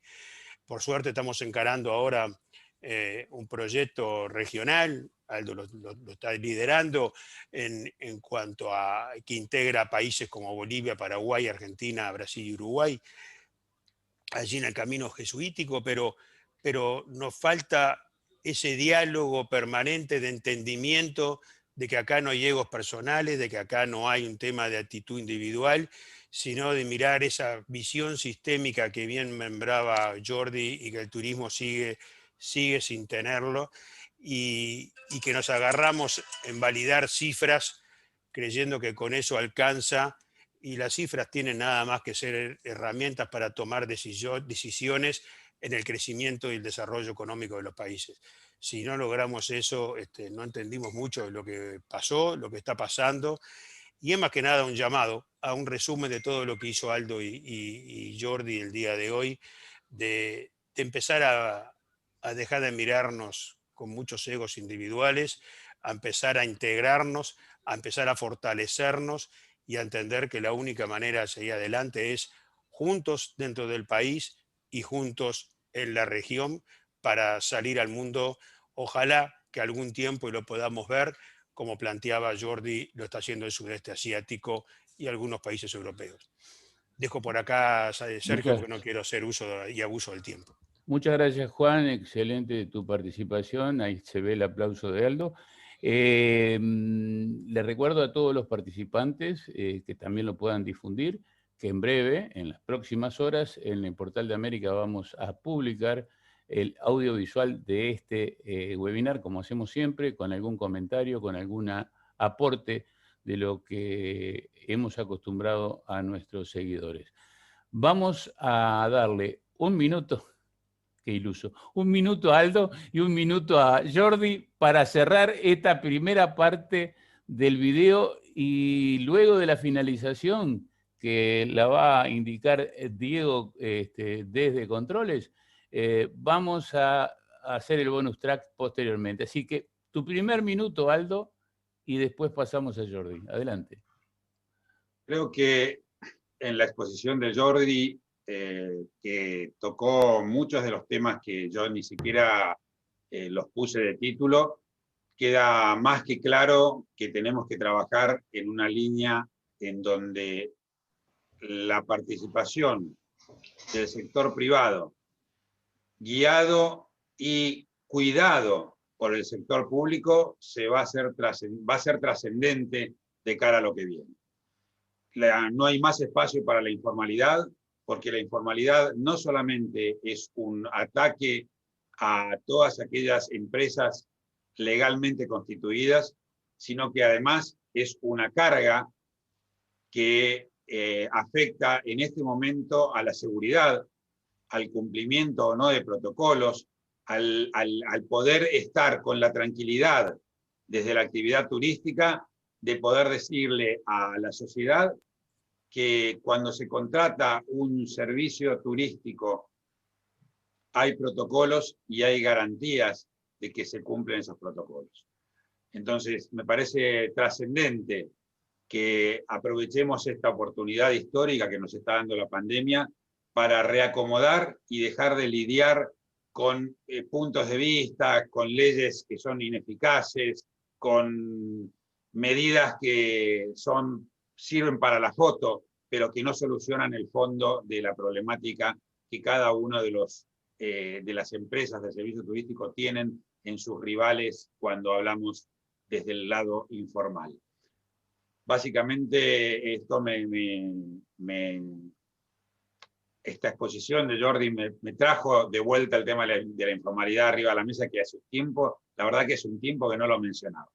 Por suerte estamos encarando ahora un proyecto regional, Aldo lo está liderando, en cuanto a que integra países como Bolivia, Paraguay, Argentina, Brasil y Uruguay, allí en el camino jesuítico, pero nos falta ese diálogo permanente de entendimiento de que acá no hay egos personales, de que acá no hay un tema de actitud individual, sino de mirar esa visión sistémica que bien membraba Jordi y que el turismo sigue sin tenerlo, y que nos agarramos en validar cifras creyendo que con eso alcanza, y las cifras tienen nada más que ser herramientas para tomar decisiones en el crecimiento y el desarrollo económico de los países. Si no logramos eso, no entendimos mucho de lo que pasó, lo que está pasando, y es más que nada un llamado a un resumen de todo lo que hizo Aldo y Jordi el día de hoy, de empezar a dejar de mirarnos con muchos egos individuales, a empezar a integrarnos, a empezar a fortalecernos y a entender que la única manera de seguir adelante es juntos dentro del país y juntos en la región para salir al mundo. Ojalá que algún tiempo, y lo podamos ver, como planteaba Jordi, lo está haciendo el sudeste asiático y algunos países europeos. Dejo por acá, Sergio, porque no quiero hacer uso y abuso del tiempo. Muchas gracias, Juan. Excelente tu participación. Ahí se ve el aplauso de Aldo. Le recuerdo a todos los participantes que también lo puedan difundir, que en breve, en las próximas horas, en el Portal de América vamos a publicar el audiovisual de este webinar, como hacemos siempre, con algún comentario, con algún aporte de lo que hemos acostumbrado a nuestros seguidores. Vamos a darle un minuto. Qué iluso. Un minuto a Aldo y un minuto a Jordi para cerrar esta primera parte del video, y luego de la finalización, que la va a indicar Diego desde Controles, vamos a hacer el bonus track posteriormente. Así que tu primer minuto, Aldo, y después pasamos a Jordi. Adelante. Creo que en la exposición de Jordi, que tocó muchos de los temas que yo ni siquiera los puse de título, queda más que claro que tenemos que trabajar en una línea en donde la participación del sector privado, guiado y cuidado por el sector público, va a ser trascendente de cara a lo que viene. No hay más espacio para la informalidad, porque la informalidad no solamente es un ataque a todas aquellas empresas legalmente constituidas, sino que además es una carga que afecta en este momento a la seguridad, al cumplimiento o no de protocolos, al poder estar con la tranquilidad desde la actividad turística de poder decirle a la sociedad que cuando se contrata un servicio turístico hay protocolos y hay garantías de que se cumplen esos protocolos. Entonces, me parece trascendente que aprovechemos esta oportunidad histórica que nos está dando la pandemia para reacomodar y dejar de lidiar con puntos de vista, con leyes que son ineficaces, con medidas que sirven para la foto, pero que no solucionan el fondo de la problemática que cada uno de las empresas de servicio turístico tienen en sus rivales cuando hablamos desde el lado informal. Básicamente, esta exposición de Jordi me trajo de vuelta el tema de la informalidad arriba de la mesa, que hace un tiempo, la verdad que es un tiempo que no lo mencionaba.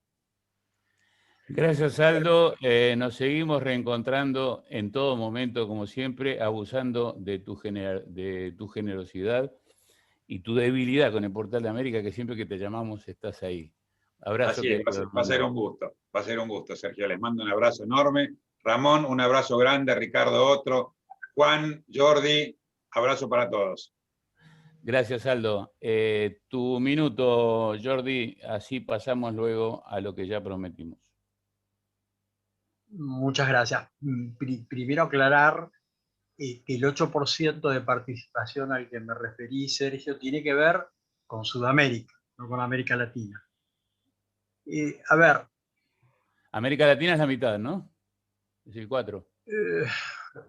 Gracias, Aldo. Nos seguimos reencontrando en todo momento, como siempre, abusando de tu generosidad y tu debilidad con el Portal de América, que siempre que te llamamos estás ahí. Abrazo. Así es, va a ser un gusto, Sergio. Les mando un abrazo enorme. Ramón, un abrazo grande. Ricardo, otro. Juan, Jordi, abrazo para todos. Gracias, Aldo. Tu minuto, Jordi, así pasamos luego a lo que ya prometimos. Muchas gracias. Primero aclarar que el 8% de participación al que me referí, Sergio, tiene que ver con Sudamérica, no con América Latina. A ver. América Latina es la mitad, ¿no? Es el 4%.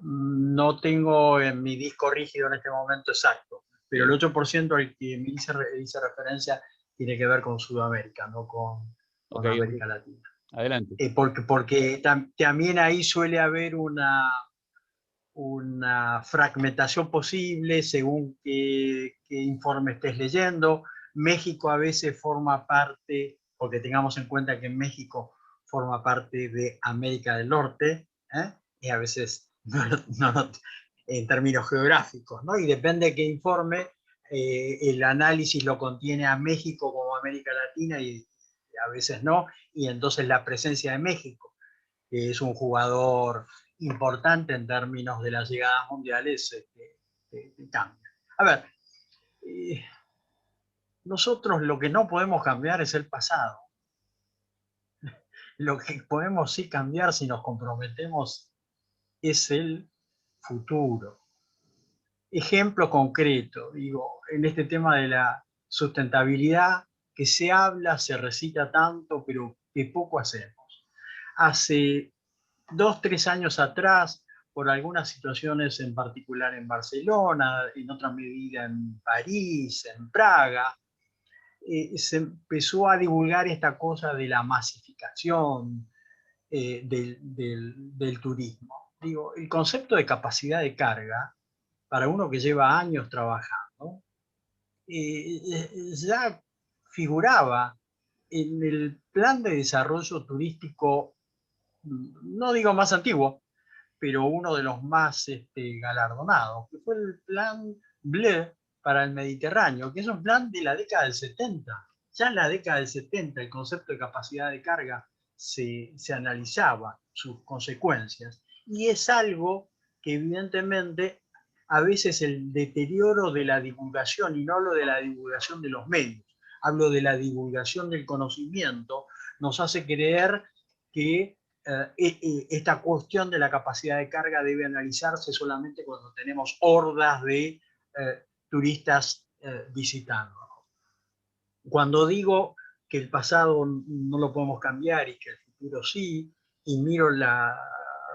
No tengo en mi disco rígido en este momento exacto, pero el 8% al que me hice referencia tiene que ver con Sudamérica, no con América Latina. Adelante. Porque también ahí suele haber una fragmentación posible según qué informe estés leyendo. México a veces forma parte, porque tengamos en cuenta que México forma parte de América del Norte, y a veces no, en términos geográficos, ¿no? Y depende de qué informe, el análisis lo contiene a México como América Latina y a veces no, y entonces la presencia de México, que es un jugador importante en términos de las llegadas mundiales, cambia. A ver, nosotros lo que no podemos cambiar es el pasado. Lo que podemos sí cambiar si nos comprometemos es el futuro. Ejemplo concreto, digo, en este tema de la sustentabilidad, que se habla, se recita tanto, pero que poco hacemos. Hace 2 o 3 años atrás, por algunas situaciones en particular en Barcelona, en otra medida en París, en Praga, se empezó a divulgar esta cosa de la masificación del turismo. Digo, el concepto de capacidad de carga, para uno que lleva años trabajando, ya figuraba en el plan de desarrollo turístico, no digo más antiguo, pero uno de los más galardonados, que fue el plan Bleu para el Mediterráneo, que es un plan de la década del 70. Ya en la década del 70 el concepto de capacidad de carga se analizaba, sus consecuencias, y es algo que evidentemente a veces el deterioro de la divulgación, y no hablo de la divulgación de los medios, hablo de la divulgación del conocimiento, nos hace creer que esta cuestión de la capacidad de carga debe analizarse solamente cuando tenemos hordas de turistas visitando. Cuando digo que el pasado no lo podemos cambiar y que el futuro sí, y miro la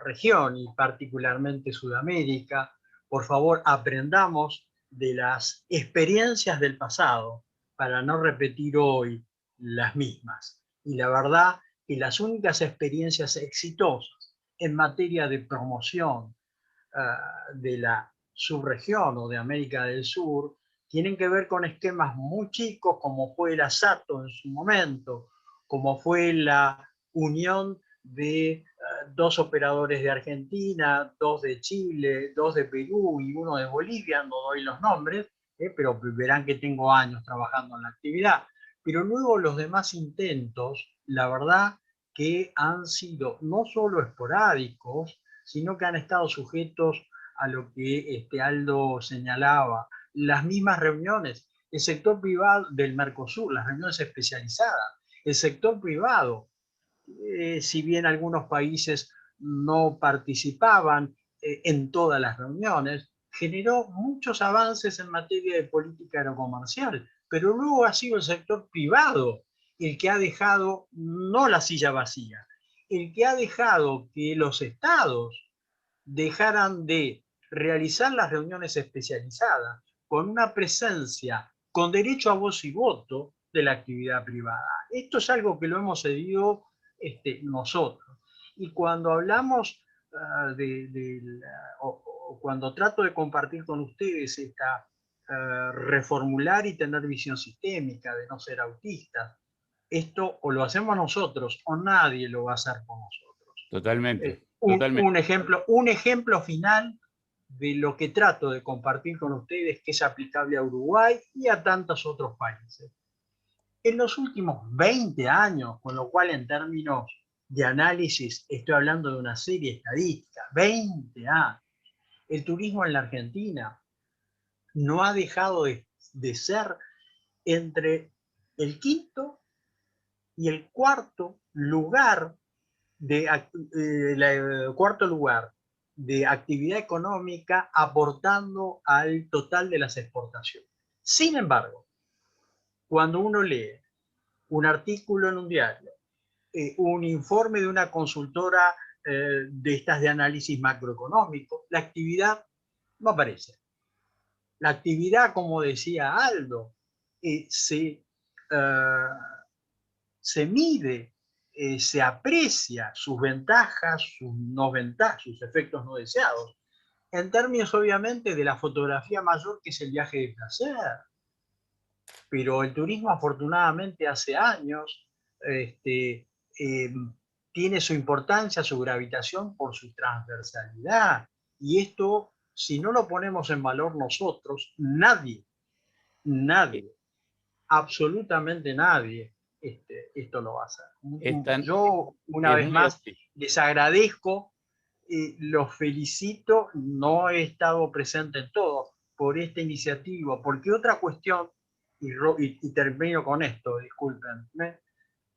región y particularmente Sudamérica, por favor aprendamos de las experiencias del pasado para no repetir hoy las mismas. Y la verdad que las únicas experiencias exitosas en materia de promoción de la subregión o de América del Sur tienen que ver con esquemas muy chicos, como fue el ASATO en su momento, como fue la unión de 2 operadores de Argentina, 2 de Chile, 2 de Perú y 1 de Bolivia, no doy los nombres, pero verán que tengo años trabajando en la actividad. Pero luego los demás intentos, la verdad que han sido no solo esporádicos, sino que han estado sujetos a lo que Aldo señalaba, las mismas reuniones, el sector privado del Mercosur, las reuniones especializadas, el sector privado, si bien algunos países no participaban en todas las reuniones, generó muchos avances en materia de política aerocomercial, pero luego ha sido el sector privado el que ha dejado, no la silla vacía, el que ha dejado que los estados dejaran de realizar las reuniones especializadas con una presencia con derecho a voz y voto de la actividad privada. Esto es algo que lo hemos cedido nosotros. Y cuando hablamos o cuando trato de compartir con ustedes esta reformular y tener visión sistémica, de no ser autistas, esto o lo hacemos nosotros o nadie lo va a hacer por nosotros. Totalmente. Un ejemplo final de lo que trato de compartir con ustedes, que es aplicable a Uruguay y a tantos otros países. En los últimos 20 años, con lo cual en términos de análisis estoy hablando de una serie estadística, 20 años, el turismo en la Argentina no ha dejado de ser entre el quinto y el cuarto lugar de actividad económica, aportando al total de las exportaciones. Sin embargo, cuando uno lee un artículo en un diario, un informe de una consultora de estas de análisis macroeconómico, la actividad no aparece. La actividad, como decía Aldo, se mide, se aprecia sus ventajas, sus efectos no deseados, en términos obviamente de la fotografía mayor, que es el viaje de placer. Pero el turismo, afortunadamente, hace años tiene su importancia, su gravitación por su transversalidad. Y esto, si no lo ponemos en valor nosotros, nadie, absolutamente nadie, esto lo va a hacer. Yo, una vez más, les agradezco, los felicito, no he estado presente en todo por esta iniciativa, porque otra cuestión, y termino con esto, disculpen,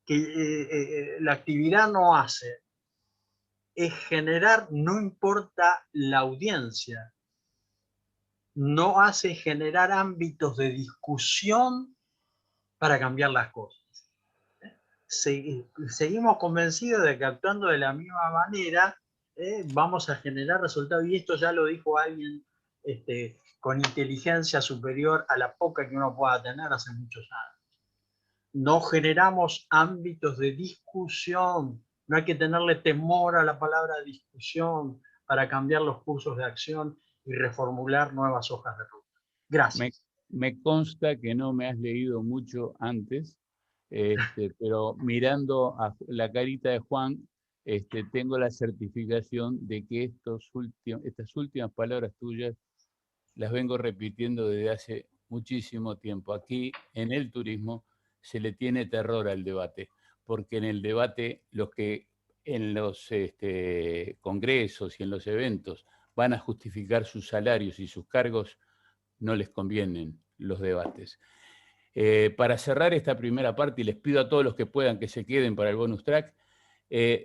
que la actividad no hace, es generar, no importa la audiencia, no hace generar ámbitos de discusión para cambiar las cosas. Seguimos convencidos de que actuando de la misma manera vamos a generar resultados, y esto ya lo dijo alguien con inteligencia superior a la poca que uno pueda tener hace muchos años. No generamos ámbitos de discusión, no hay que tenerle temor a la palabra discusión para cambiar los cursos de acción y reformular nuevas hojas de ruta. Gracias. Me consta que no me has leído mucho antes, pero mirando a la carita de Juan, tengo la certificación de que estas últimas palabras tuyas las vengo repitiendo desde hace muchísimo tiempo. Aquí, en el turismo, se le tiene terror al debate, porque en el debate los que en los congresos y en los eventos van a justificar sus salarios y sus cargos, no les convienen los debates. Para cerrar esta primera parte, y les pido a todos los que puedan que se queden para el bonus track,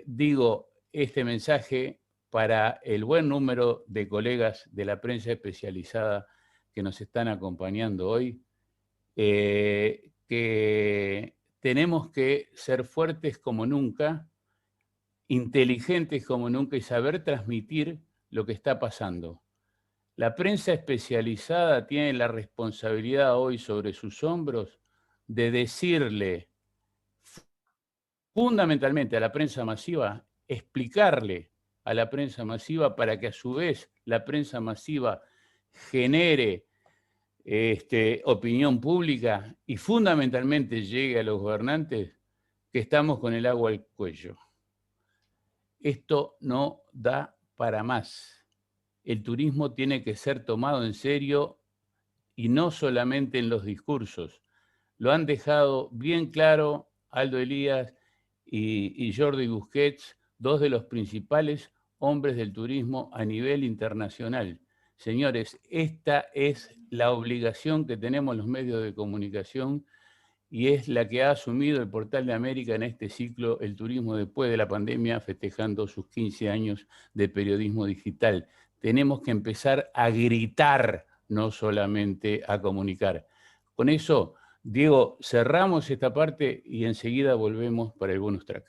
digo este mensaje para el buen número de colegas de la prensa especializada que nos están acompañando hoy, que tenemos que ser fuertes como nunca, inteligentes como nunca y saber transmitir lo que está pasando. La prensa especializada tiene la responsabilidad hoy sobre sus hombros de decirle fundamentalmente a la prensa masiva, explicarle a la prensa masiva para que a su vez la prensa masiva genere opinión pública y fundamentalmente llegue a los gobernantes, que estamos con el agua al cuello. Esto no da para más. El turismo tiene que ser tomado en serio y no solamente en los discursos. Lo han dejado bien claro Aldo Elías y Jordi Busquets, dos de los principales hombres del turismo a nivel internacional. Señores, esta es la obligación que tenemos los medios de comunicación y es la que ha asumido el Portal de América en este ciclo, el turismo después de la pandemia, festejando sus 15 años de periodismo digital. Tenemos que empezar a gritar, no solamente a comunicar. Con eso, Diego, cerramos esta parte y enseguida volvemos para el bonus track.